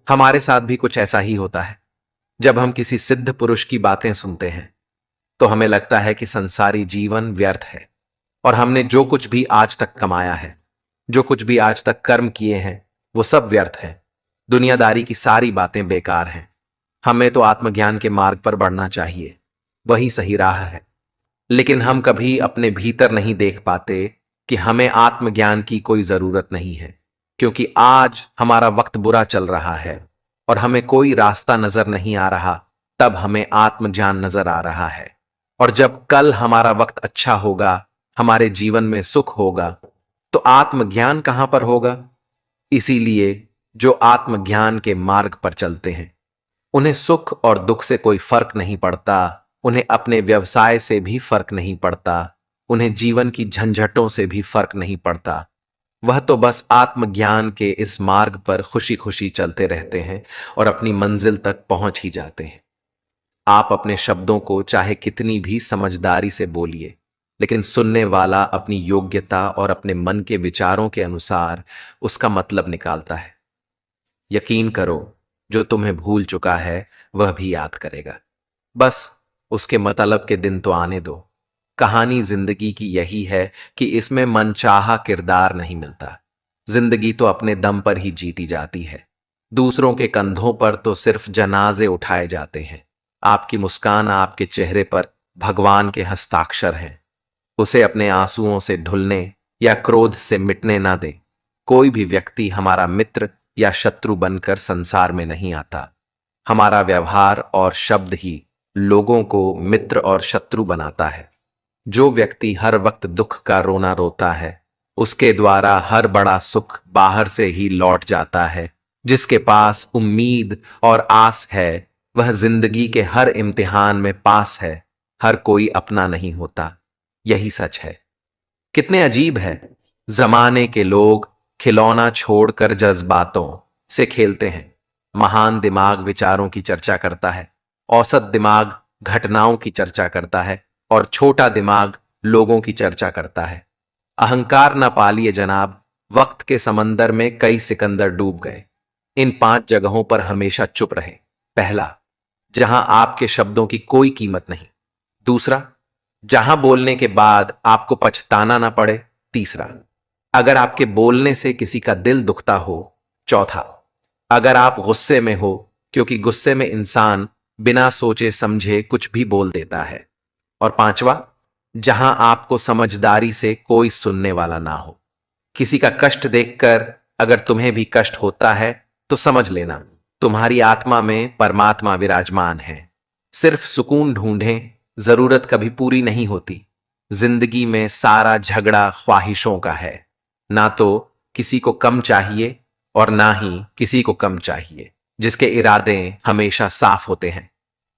हमारे साथ भी कुछ ऐसा ही होता है। जब हम किसी सिद्ध पुरुष की बातें सुनते हैं तो हमें लगता है कि संसारी जीवन व्यर्थ है और हमने जो कुछ भी आज तक कमाया है, जो कुछ भी आज तक कर्म किए हैं, वो सब व्यर्थ है। दुनियादारी की सारी बातें बेकार हैं। हमें तो आत्मज्ञान के मार्ग पर बढ़ना चाहिए, वही सही राह है। लेकिन हम कभी अपने भीतर नहीं देख पाते कि हमें आत्मज्ञान की कोई जरूरत नहीं है, क्योंकि आज हमारा वक्त बुरा चल रहा है और हमें कोई रास्ता नजर नहीं आ रहा, तब हमें आत्मज्ञान नजर आ रहा है। और जब कल हमारा वक्त अच्छा होगा, हमारे जीवन में सुख होगा, तो आत्मज्ञान कहां पर होगा? इसीलिए जो आत्मज्ञान के मार्ग पर चलते हैं उन्हें सुख और दुख से कोई फर्क नहीं पड़ता, उन्हें अपने व्यवसाय से भी फर्क नहीं पड़ता, उन्हें जीवन की झंझटों से भी फर्क नहीं पड़ता। वह तो बस आत्मज्ञान के इस मार्ग पर खुशी खुशी चलते रहते हैं और अपनी मंजिल तक पहुंच ही जाते हैं। आप अपने शब्दों को चाहे कितनी भी समझदारी से बोलिए, लेकिन सुनने वाला अपनी योग्यता और अपने मन के विचारों के अनुसार उसका मतलब निकालता है। यकीन करो, जो तुम्हें भूल चुका है वह भी याद करेगा। बस उसके मतलब के दिन तो आने दो। कहानी जिंदगी की यही है कि इसमें मनचाहा किरदार नहीं मिलता। जिंदगी तो अपने दम पर ही जीती जाती है। दूसरों के कंधों पर तो सिर्फ जनाजे उठाए जाते हैं। आपकी मुस्कान आपके चेहरे पर भगवान के हस्ताक्षर हैं। उसे अपने आंसुओं से ढुलने या क्रोध से मिटने ना दे। कोई भी व्यक्ति हमारा मित्र या शत्रु बनकर संसार में नहीं आता। हमारा व्यवहार और शब्द ही लोगों को मित्र और शत्रु बनाता है। जो व्यक्ति हर वक्त दुख का रोना रोता है उसके द्वारा हर बड़ा सुख बाहर से ही लौट जाता है। जिसके पास उम्मीद और आस है वह जिंदगी के हर इम्तिहान में पास है। हर कोई अपना नहीं होता, यही सच है। कितने अजीब है, जमाने के लोग खिलौना छोड़कर जज्बातों से खेलते हैं। महान दिमाग विचारों की चर्चा करता है, औसत दिमाग घटनाओं की चर्चा करता है और छोटा दिमाग लोगों की चर्चा करता है। अहंकार न पालिए जनाब, वक्त के समंदर में कई सिकंदर डूब गए। इन 5 जगहों पर हमेशा चुप रहे। पहला, जहां आपके शब्दों की कोई कीमत नहीं। दूसरा, जहां बोलने के बाद आपको पछताना ना पड़े। तीसरा, अगर आपके बोलने से किसी का दिल दुखता हो। चौथा, अगर आप गुस्से में हो, क्योंकि गुस्से में इंसान बिना सोचे समझे कुछ भी बोल देता है। और पांचवा, जहां आपको समझदारी से कोई सुनने वाला ना हो। किसी का कष्ट देखकर अगर तुम्हें भी कष्ट होता है तो समझ लेना तुम्हारी आत्मा में परमात्मा विराजमान है। सिर्फ सुकून ढूंढें, जरूरत कभी पूरी नहीं होती। जिंदगी में सारा झगड़ा ख्वाहिशों का है। ना तो किसी को कम चाहिए और ना ही किसी को कम चाहिए, जिसके इरादे हमेशा साफ होते हैं।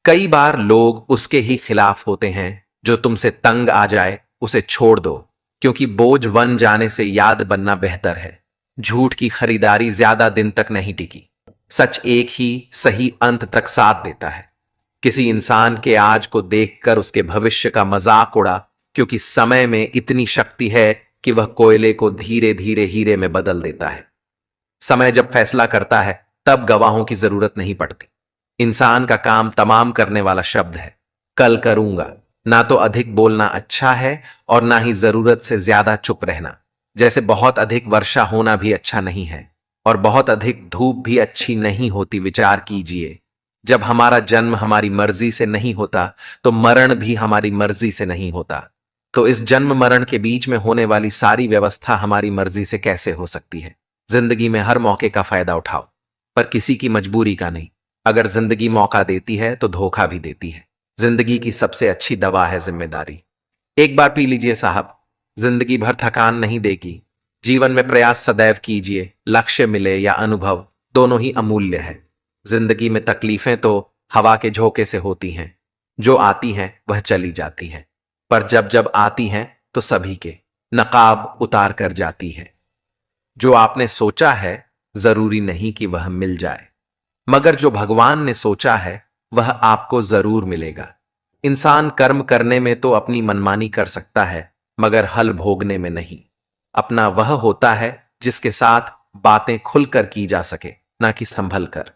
कई बार लोग उसके ही खिलाफ होते हैं। जो तुमसे तंग आ जाए उसे छोड़ दो, क्योंकि बोझ बन जाने से याद बनना बेहतर है। झूठ की खरीदारी ज्यादा दिन तक नहीं टिकी। सच एक ही सही अंत तक साथ देता है। किसी इंसान के आज को देखकर उसके भविष्य का मजाक उड़ा, क्योंकि समय में इतनी शक्ति है कि वह कोयले को धीरे धीरे हीरे में बदल देता है। समय जब फैसला करता है तब गवाहों की जरूरत नहीं पड़ती। इंसान का काम तमाम करने वाला शब्द है, कल करूंगा। ना तो अधिक बोलना अच्छा है और ना ही जरूरत से ज्यादा चुप रहना। जैसे बहुत अधिक वर्षा होना भी अच्छा नहीं है और बहुत अधिक धूप भी अच्छी नहीं होती। विचार कीजिए, जब हमारा जन्म हमारी मर्जी से नहीं होता तो मरण भी हमारी मर्जी से नहीं होता। तो इस जन्म मरण के बीच में होने वाली सारी व्यवस्था हमारी मर्जी से कैसे हो सकती है। जिंदगी में हर मौके का फायदा उठाओ, पर किसी की मजबूरी का नहीं। अगर जिंदगी मौका देती है तो धोखा भी देती है। जिंदगी की सबसे अच्छी दवा है जिम्मेदारी। एक बार पी लीजिए साहब, जिंदगी भर थकान नहीं देगी। जीवन में प्रयास सदैव कीजिए, लक्ष्य मिले या अनुभव दोनों ही अमूल्य है। जिंदगी में तकलीफें तो हवा के झोंके से होती हैं, जो आती हैं वह चली जाती हैं, पर जब जब आती हैं तो सभी के नकाब उतार कर जाती है। जो आपने सोचा है जरूरी नहीं कि वह मिल जाए, मगर जो भगवान ने सोचा है वह आपको जरूर मिलेगा। इंसान कर्म करने में तो अपनी मनमानी कर सकता है, मगर हल भोगने में नहीं। अपना वह होता है जिसके साथ बातें खुलकर की जा सके, ना कि संभल कर।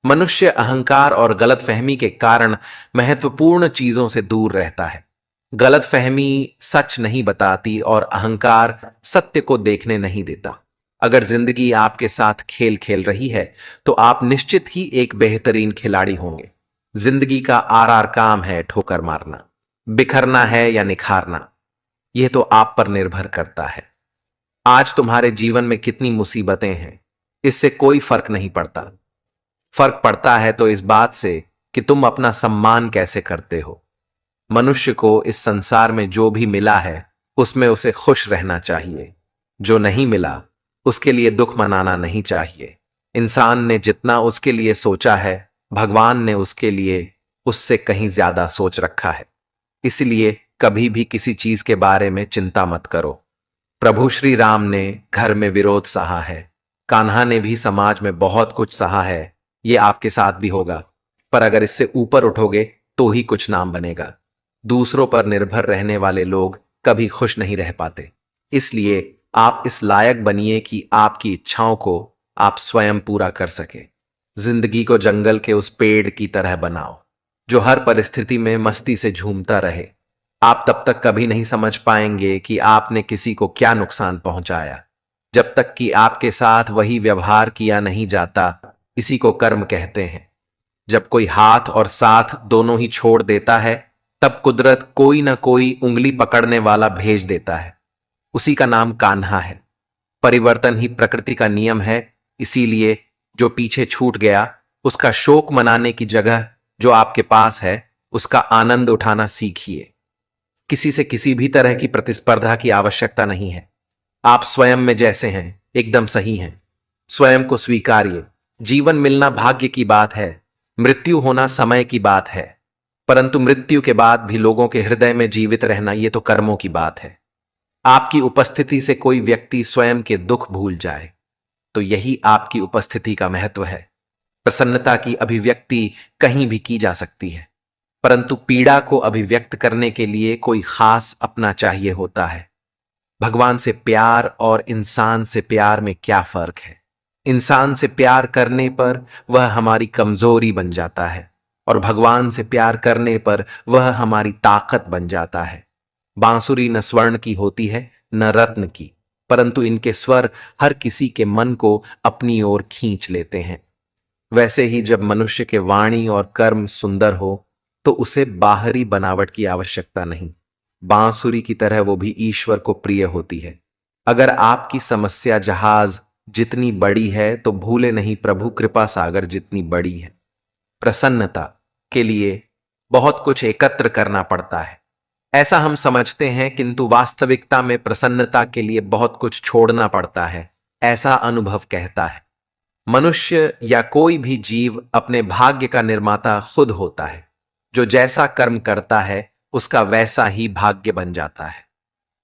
मनुष्य अहंकार और गलतफहमी के कारण महत्वपूर्ण चीजों से दूर रहता है। गलतफहमी सच नहीं बताती और अहंकार सत्य को देखने नहीं देता। अगर जिंदगी आपके साथ खेल खेल रही है तो आप निश्चित ही एक बेहतरीन खिलाड़ी होंगे। जिंदगी का आर काम है ठोकर मारना, बिखरना है या निखारना, यह तो आप पर निर्भर करता है। आज तुम्हारे जीवन में कितनी मुसीबतें हैं, इससे कोई फर्क नहीं पड़ता। फर्क पड़ता है तो इस बात से कि तुम अपना सम्मान कैसे करते हो। मनुष्य को इस संसार में जो भी मिला है उसमें उसे खुश रहना चाहिए। जो नहीं मिला उसके लिए दुख मनाना नहीं चाहिए। इंसान ने जितना उसके लिए सोचा है, भगवान ने उसके लिए उससे कहीं ज्यादा सोच रखा है। इसलिए कभी भी किसी चीज के बारे में चिंता मत करो। प्रभु श्री राम ने घर में विरोध सहा है, कान्हा ने भी समाज में बहुत कुछ सहा है। ये आपके साथ भी होगा, पर अगर इससे ऊपर उठोगे तो ही कुछ नाम बनेगा। दूसरों पर निर्भर रहने वाले लोग कभी खुश नहीं रह पाते। इसलिए आप इस लायक बनिए कि आपकी इच्छाओं को आप स्वयं पूरा कर सके। जिंदगी को जंगल के उस पेड़ की तरह बनाओ जो हर परिस्थिति में मस्ती से झूमता रहे। आप तब तक कभी नहीं समझ पाएंगे कि आपने किसी को क्या नुकसान पहुंचाया, जब तक कि आपके साथ वही व्यवहार किया नहीं जाता। इसी को कर्म कहते हैं। जब कोई हाथ और साथ दोनों ही छोड़ देता है तब कुदरत कोई ना कोई उंगली पकड़ने वाला भेज देता है। उसी का नाम कान्हा है। परिवर्तन ही प्रकृति का नियम है। इसीलिए जो पीछे छूट गया उसका शोक मनाने की जगह जो आपके पास है उसका आनंद उठाना सीखिए। किसी से किसी भी तरह की प्रतिस्पर्धा की आवश्यकता नहीं है। आप स्वयं में जैसे हैं एकदम सही हैं। स्वयं को स्वीकारिए। जीवन मिलना भाग्य की बात है, मृत्यु होना समय की बात है, परंतु मृत्यु के बाद भी लोगों के हृदय में जीवित रहना ये तो कर्मों की बात है। आपकी उपस्थिति से कोई व्यक्ति स्वयं के दुख भूल जाए तो यही आपकी उपस्थिति का महत्व है। प्रसन्नता की अभिव्यक्ति कहीं भी की जा सकती है, परंतु पीड़ा को अभिव्यक्त करने के लिए कोई खास अपना चाहिए होता है। भगवान से प्यार और इंसान से प्यार में क्या फर्क है? इंसान से प्यार करने पर वह हमारी कमजोरी बन जाता है और भगवान से प्यार करने पर वह हमारी ताकत बन जाता है। बांसुरी न स्वर्ण की होती है न रत्न की, परंतु इनके स्वर हर किसी के मन को अपनी ओर खींच लेते हैं। वैसे ही जब मनुष्य के वाणी और कर्म सुंदर हो तो उसे बाहरी बनावट की आवश्यकता नहीं। बांसुरी की तरह वो भी ईश्वर को प्रिय होती है। अगर आपकी समस्या जहाज जितनी बड़ी है तो भूले नहीं प्रभु कृपा सागर जितनी बड़ी है। प्रसन्नता के लिए बहुत कुछ एकत्र करना पड़ता है, ऐसा हम समझते हैं, किंतु वास्तविकता में प्रसन्नता के लिए बहुत कुछ छोड़ना पड़ता है, ऐसा अनुभव कहता है। मनुष्य या कोई भी जीव अपने भाग्य का निर्माता खुद होता है। जो जैसा कर्म करता है उसका वैसा ही भाग्य बन जाता है।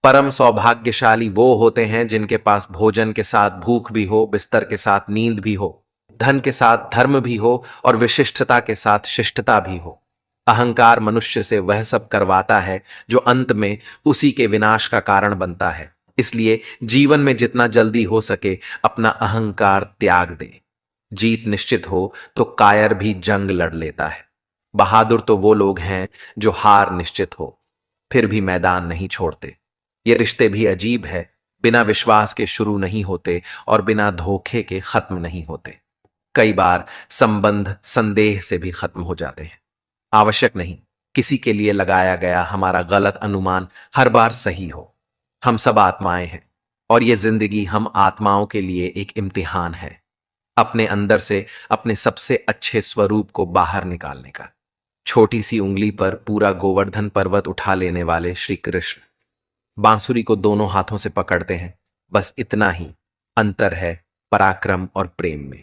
परम सौभाग्यशाली वो होते हैं जिनके पास भोजन के साथ भूख भी हो, बिस्तर के साथ नींद भी हो, धन के साथ धर्म भी हो और विशिष्टता के साथ शिष्टता भी हो। अहंकार मनुष्य से वह सब करवाता है जो अंत में उसी के विनाश का कारण बनता है। इसलिए जीवन में जितना जल्दी हो सके अपना अहंकार त्याग दे। जीत निश्चित हो तो कायर भी जंग लड़ लेता है। बहादुर तो वो लोग हैं जो हार निश्चित हो फिर भी मैदान नहीं छोड़ते। ये रिश्ते भी अजीब है, बिना विश्वास के शुरू नहीं होते और बिना धोखे के खत्म नहीं होते। कई बार संबंध संदेह से भी खत्म हो जाते हैं। आवश्यक नहीं किसी के लिए लगाया गया हमारा गलत अनुमान हर बार सही हो। हम सब आत्माएं हैं और ये जिंदगी हम आत्माओं के लिए एक इम्तिहान है, अपने अंदर से अपने सबसे अच्छे स्वरूप को बाहर निकालने का। छोटी सी उंगली पर पूरा गोवर्धन पर्वत उठा लेने वाले श्री कृष्ण बांसुरी को दोनों हाथों से पकड़ते हैं। बस इतना ही अंतर है पराक्रम और प्रेम में।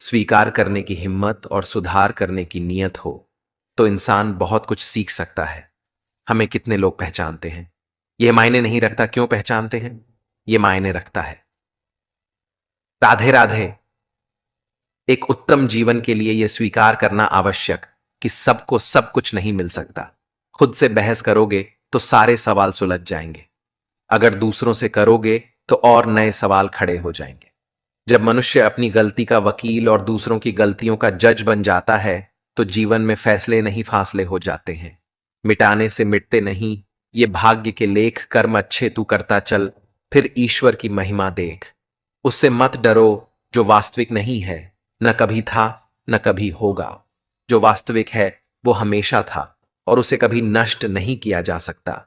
स्वीकार करने की हिम्मत और सुधार करने की नीयत हो तो इंसान बहुत कुछ सीख सकता है। हमें कितने लोग पहचानते हैं यह मायने नहीं रखता क्यों पहचानते हैं, यह मायने रखता है। राधे राधे। एक उत्तम जीवन के लिए यह स्वीकार करना आवश्यक कि सबको सब कुछ नहीं मिल सकता। खुद से बहस करोगे तो सारे सवाल सुलझ जाएंगे, अगर दूसरों से करोगे तो और नए सवाल खड़े हो जाएंगे। जब मनुष्य अपनी गलती का वकील और दूसरों की गलतियों का जज बन जाता है तो जीवन में फैसले नहीं फासले हो जाते हैं। मिटाने से मिटते नहीं, ये भाग्य के लेख कर्म अच्छे तू करता चल, फिर ईश्वर की महिमा देख। उससे मत डरो जो वास्तविक नहीं है, न कभी था न कभी होगा। जो वास्तविक है वो हमेशा था और उसे कभी नष्ट नहीं किया जा सकता।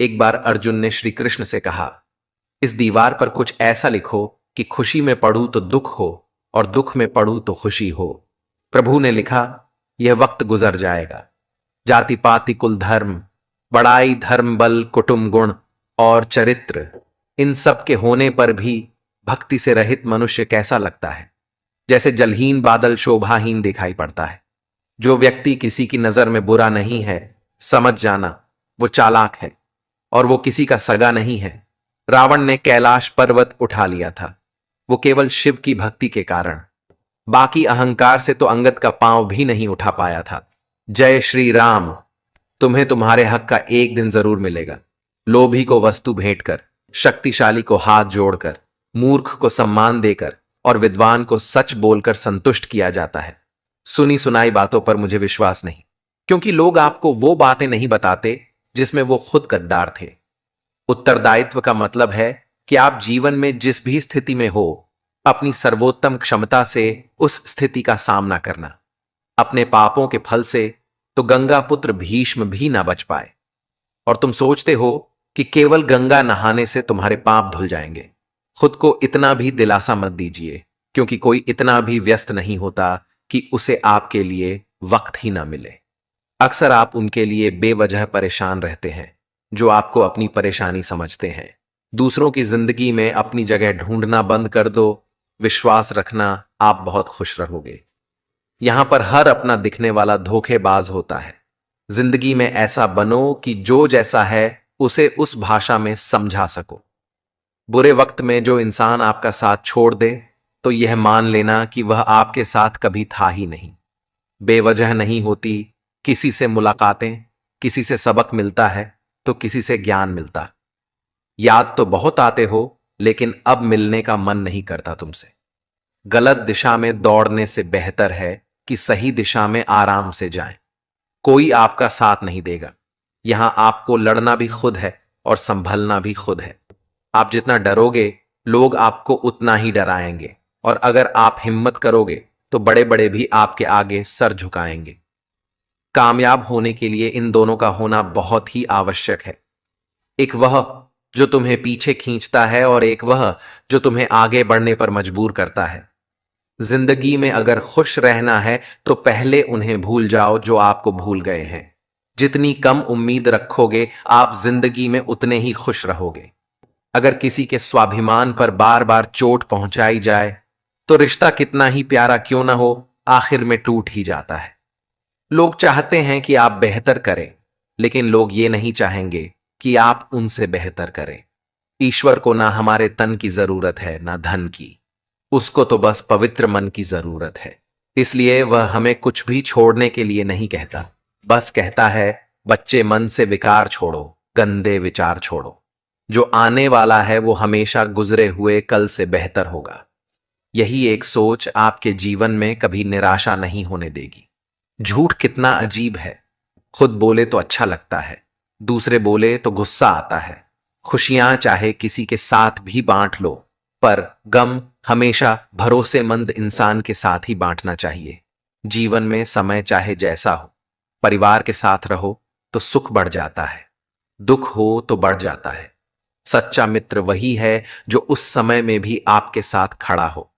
एक बार अर्जुन ने श्री कृष्ण से कहा, इस दीवार पर कुछ ऐसा लिखो कि खुशी में पढ़ूं तो दुख हो और दुख में पढ़ूं तो खुशी हो। प्रभु ने लिखा, यह वक्त गुजर जाएगा। जाति पाति कुल धर्म, बड़ाई धर्म बल कुटुंब गुण और चरित्र, इन सब के होने पर भी भक्ति से रहित मनुष्य कैसा लगता है? जैसे जलहीन बादल शोभाहीन दिखाई पड़ता है। जो व्यक्ति किसी की नजर में बुरा नहीं है, समझ जाना वो चालाक है और वो किसी का सगा नहीं है। रावण ने कैलाश पर्वत उठा लिया था, वो केवल शिव की भक्ति के कारण। बाकी अहंकार से तो अंगद का पांव भी नहीं उठा पाया था। जय श्री राम। तुम्हें तुम्हारे हक का एक दिन जरूर मिलेगा। लोभी को वस्तु भेंट कर, शक्तिशाली को हाथ जोड़कर, मूर्ख को सम्मान देकर और विद्वान को सच बोलकर संतुष्ट किया जाता है। सुनी सुनाई बातों पर मुझे विश्वास नहीं, क्योंकि लोग आपको वो बातें नहीं बताते जिसमें वो खुद गद्दार थे। उत्तरदायित्व का मतलब है कि आप जीवन में जिस भी स्थिति में हो, अपनी सर्वोत्तम क्षमता से उस स्थिति का सामना करना। अपने पापों के फल से तो गंगा पुत्र भीष्म भी ना बच पाए और तुम सोचते हो कि केवल गंगा नहाने से तुम्हारे पाप धुल जाएंगे। खुद को इतना भी दिलासा मत दीजिए, क्योंकि कोई इतना भी व्यस्त नहीं होता कि उसे आपके लिए वक्त ही ना मिले। अक्सर आप उनके लिए बेवजह परेशान रहते हैं जो आपको अपनी परेशानी समझते हैं। दूसरों की जिंदगी में अपनी जगह ढूंढना बंद कर दो। विश्वास रखना, आप बहुत खुश रहोगे। यहां पर हर अपना दिखने वाला धोखेबाज होता है। जिंदगी में ऐसा बनो कि जो जैसा है उसे उस भाषा में समझा सको। बुरे वक्त में जो इंसान आपका साथ छोड़ दे तो यह मान लेना कि वह आपके साथ कभी था ही नहीं। बेवजह नहीं होती किसी से मुलाकातें, किसी से सबक मिलता है तो किसी से ज्ञान मिलता। याद तो बहुत आते हो लेकिन अब मिलने का मन नहीं करता तुमसे। गलत दिशा में दौड़ने से बेहतर है कि सही दिशा में आराम से जाएं। कोई आपका साथ नहीं देगा। यहां आपको लड़ना भी खुद है और संभलना भी खुद है। आप जितना डरोगे लोग आपको उतना ही डराएंगे, और अगर आप हिम्मत करोगे तो बड़े बड़े भी आपके आगे सर झुकाएंगे। कामयाब होने के लिए इन दोनों का होना बहुत ही आवश्यक है। एक वह जो तुम्हें पीछे खींचता है और एक वह जो तुम्हें आगे बढ़ने पर मजबूर करता है। जिंदगी में अगर खुश रहना है तो पहले उन्हें भूल जाओ जो आपको भूल गए हैं। जितनी कम उम्मीद रखोगे आप जिंदगी में उतने ही खुश रहोगे। अगर किसी के स्वाभिमान पर बार बार चोट पहुंचाई जाए तो रिश्ता कितना ही प्यारा क्यों ना हो, आखिर में टूट ही जाता है। लोग चाहते हैं कि आप बेहतर करें, लेकिन लोग ये नहीं चाहेंगे कि आप उनसे बेहतर करें। ईश्वर को ना हमारे तन की जरूरत है ना धन की, उसको तो बस पवित्र मन की जरूरत है। इसलिए वह हमें कुछ भी छोड़ने के लिए नहीं कहता, बस कहता है बच्चे मन से विकार छोड़ो, गंदे विचार छोड़ो। जो आने वाला है वो हमेशा गुजरे हुए कल से बेहतर होगा। यही एक सोच आपके जीवन में कभी निराशा नहीं होने देगी। झूठ कितना अजीब है। खुद बोले तो अच्छा लगता है, दूसरे बोले तो गुस्सा आता है। खुशियां चाहे किसी के साथ भी बांट लो, पर गम हमेशा भरोसेमंद इंसान के साथ ही बांटना चाहिए। जीवन में समय चाहे जैसा हो, परिवार के साथ रहो तो सुख बढ़ जाता है, दुख हो तो बढ़ जाता है। सच्चा मित्र वही है जो उस समय में भी आपके साथ खड़ा हो,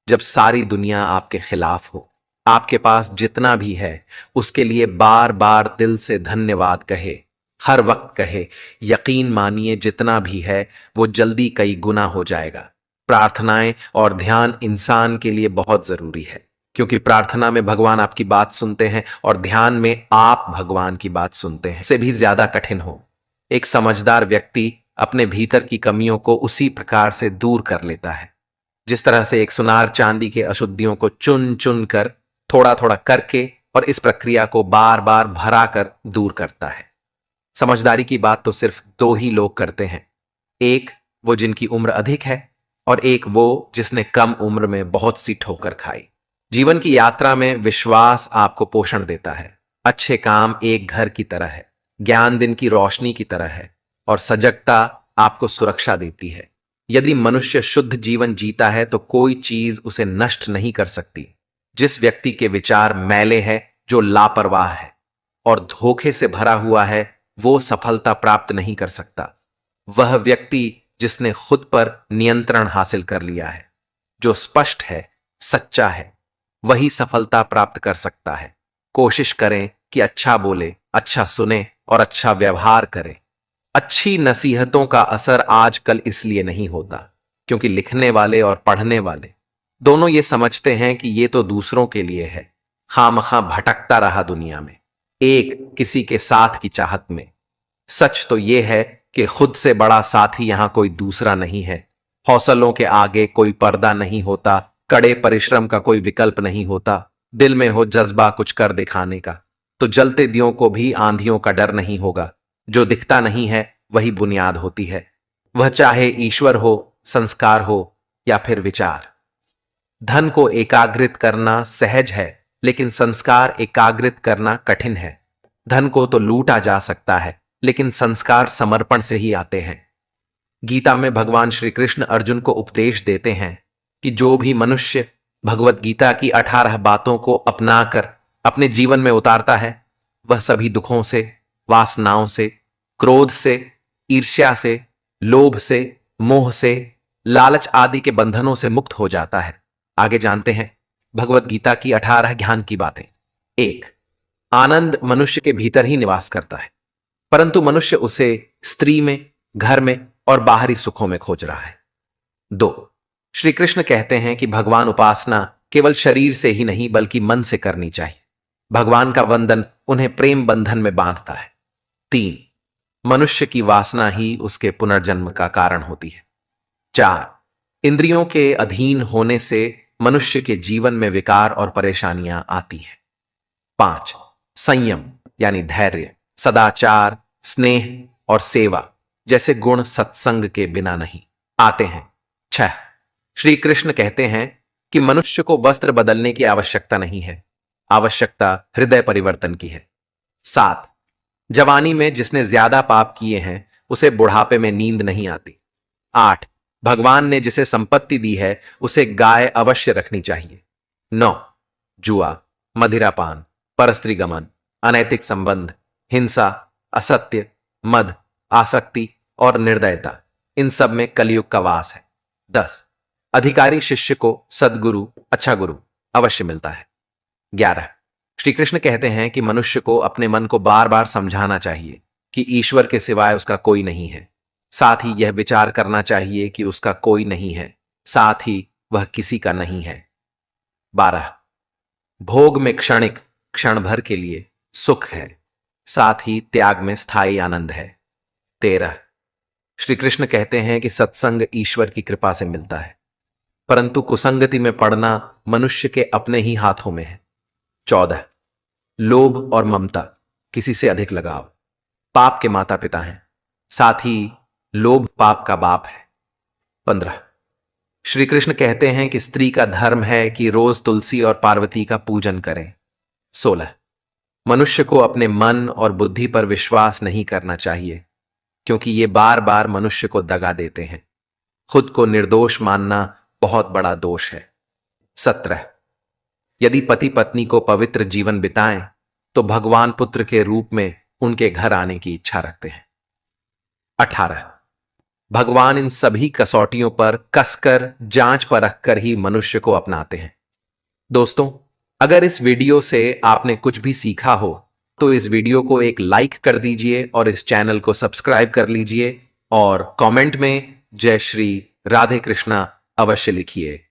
जब सारी दुनिया आपके खिलाफ हो। आपके पास जितना भी है उसके लिए बार बार दिल से धन्यवाद कहे, हर वक्त कहे। यकीन मानिए जितना भी है वो जल्दी कई गुना हो जाएगा। प्रार्थनाएं और ध्यान इंसान के लिए बहुत जरूरी है, क्योंकि प्रार्थना में भगवान आपकी बात सुनते हैं और ध्यान में आप भगवान की बात सुनते हैं। से भी ज्यादा कठिन हो। एक समझदार व्यक्ति अपने भीतर की कमियों को उसी प्रकार से दूर कर लेता है जिस तरह से एक सुनार चांदी के अशुद्धियों को चुन चुन कर, थोड़ा थोड़ा करके और इस प्रक्रिया को बार बार भरा कर दूर करता है। समझदारी की बात तो सिर्फ दो ही लोग करते हैं, एक वो जिनकी उम्र अधिक है और एक वो जिसने कम उम्र में बहुत सी ठोकर खाई। जीवन की यात्रा में विश्वास आपको पोषण देता है। अच्छे काम एक घर की तरह है, ज्ञान दिन की रोशनी की तरह है और सजगता आपको सुरक्षा देती है। यदि मनुष्य शुद्ध जीवन जीता है तो कोई चीज उसे नष्ट नहीं कर सकती। जिस व्यक्ति के विचार मैले हैं, जो लापरवाह है और धोखे से भरा हुआ है, वो सफलता प्राप्त नहीं कर सकता। वह व्यक्ति जिसने खुद पर नियंत्रण हासिल कर लिया है, जो स्पष्ट है, सच्चा है, वही सफलता प्राप्त कर सकता है। कोशिश करें कि अच्छा बोले, अच्छा सुने और अच्छा व्यवहार करें। अच्छी नसीहतों का असर आजकल इसलिए नहीं होता क्योंकि लिखने वाले और पढ़ने वाले दोनों ये समझते हैं कि ये तो दूसरों के लिए है। खामखा भटकता रहा दुनिया में, एक किसी के साथ की चाहत में। सच तो ये है कि खुद से बड़ा साथी यहां कोई दूसरा नहीं है। हौसलों के आगे कोई पर्दा नहीं होता, कड़े परिश्रम का कोई विकल्प नहीं होता। दिल में हो जज्बा कुछ कर दिखाने का तो जलते दियों को भी आंधियों का डर नहीं होगा। जो दिखता नहीं है वही बुनियाद होती है, वह चाहे ईश्वर हो, संस्कार हो या फिर विचार। धन को एकाग्रित करना सहज है, लेकिन संस्कार एकाग्रित करना कठिन है। धन को तो लूटा जा सकता है, लेकिन संस्कार समर्पण से ही आते हैं। गीता में भगवान श्री कृष्ण अर्जुन को उपदेश देते हैं कि जो भी मनुष्य भगवत गीता की 18 बातों को अपनाकर अपने जीवन में उतारता है, वह सभी दुखों से, वासनाओं से, क्रोध से, ईर्ष्या से, लोभ से, मोह से, लालच आदि के बंधनों से मुक्त हो जाता है। आगे जानते हैं भगवत गीता की 18 ज्ञान की बातें। 1. आनंद मनुष्य के भीतर ही निवास करता है, परंतु मनुष्य उसे स्त्री में, घर में और बाहरी सुखों में खोज रहा है। 2. श्री कृष्ण कहते हैं कि भगवान उपासना केवल शरीर से ही नहीं बल्कि मन से करनी चाहिए। भगवान का वंदन उन्हें प्रेम बंधन में बांधता है। 3. मनुष्य की वासना ही उसके पुनर्जन्म का कारण होती है। 4. इंद्रियों के अधीन होने से मनुष्य के जीवन में विकार और परेशानियां आती हैं। 5. संयम यानी धैर्य, सदाचार, स्नेह और सेवा जैसे गुण सत्संग के बिना नहीं आते हैं। 6. श्री कृष्ण कहते हैं कि मनुष्य को वस्त्र बदलने की आवश्यकता नहीं है, आवश्यकता हृदय परिवर्तन की है। 7. जवानी में जिसने ज्यादा पाप किए हैं उसे बुढ़ापे में नींद नहीं आती। 8. भगवान ने जिसे संपत्ति दी है उसे गाय अवश्य रखनी चाहिए। 9. जुआ, मदिरापान, परस्त्री गमन, अनैतिक संबंध, हिंसा, असत्य, मद, आसक्ति और निर्दयता, इन सब में कलयुग का वास है। 10. अधिकारी शिष्य को सद्गुरु, अच्छा गुरु अवश्य मिलता है। 11. श्री कृष्ण कहते हैं कि मनुष्य को अपने मन को बार बार समझाना चाहिए कि ईश्वर के सिवाय उसका कोई नहीं है। साथ ही यह विचार करना चाहिए कि उसका कोई नहीं है, साथ ही वह किसी का नहीं है। 12. भोग में क्षणिक, क्षण भर के लिए सुख है, साथ ही त्याग में स्थायी आनंद है। 13. श्री कृष्ण कहते हैं कि सत्संग ईश्वर की कृपा से मिलता है, परंतु कुसंगति में पड़ना मनुष्य के अपने ही हाथों में है। 14. लोभ और ममता, किसी से अधिक लगाव, पाप के माता पिता हैं, साथ ही लोभ पाप का बाप है। 15. श्री कृष्ण कहते हैं कि स्त्री का धर्म है कि रोज तुलसी और पार्वती का पूजन करें। 16. मनुष्य को अपने मन और बुद्धि पर विश्वास नहीं करना चाहिए, क्योंकि ये बार बार मनुष्य को दगा देते हैं। खुद को निर्दोष मानना बहुत बड़ा दोष है। 17. यदि पति पत्नी को पवित्र जीवन बिताएं तो भगवान पुत्र के रूप में उनके घर आने की इच्छा रखते हैं। 18. भगवान इन सभी कसौटियों पर कसकर जांच परख कर ही मनुष्य को अपनाते हैं। दोस्तों, अगर इस वीडियो से आपने कुछ भी सीखा हो तो इस वीडियो को एक लाइक कर दीजिए और इस चैनल को सब्सक्राइब कर लीजिए और कमेंट में जय श्री राधे कृष्णा अवश्य लिखिए।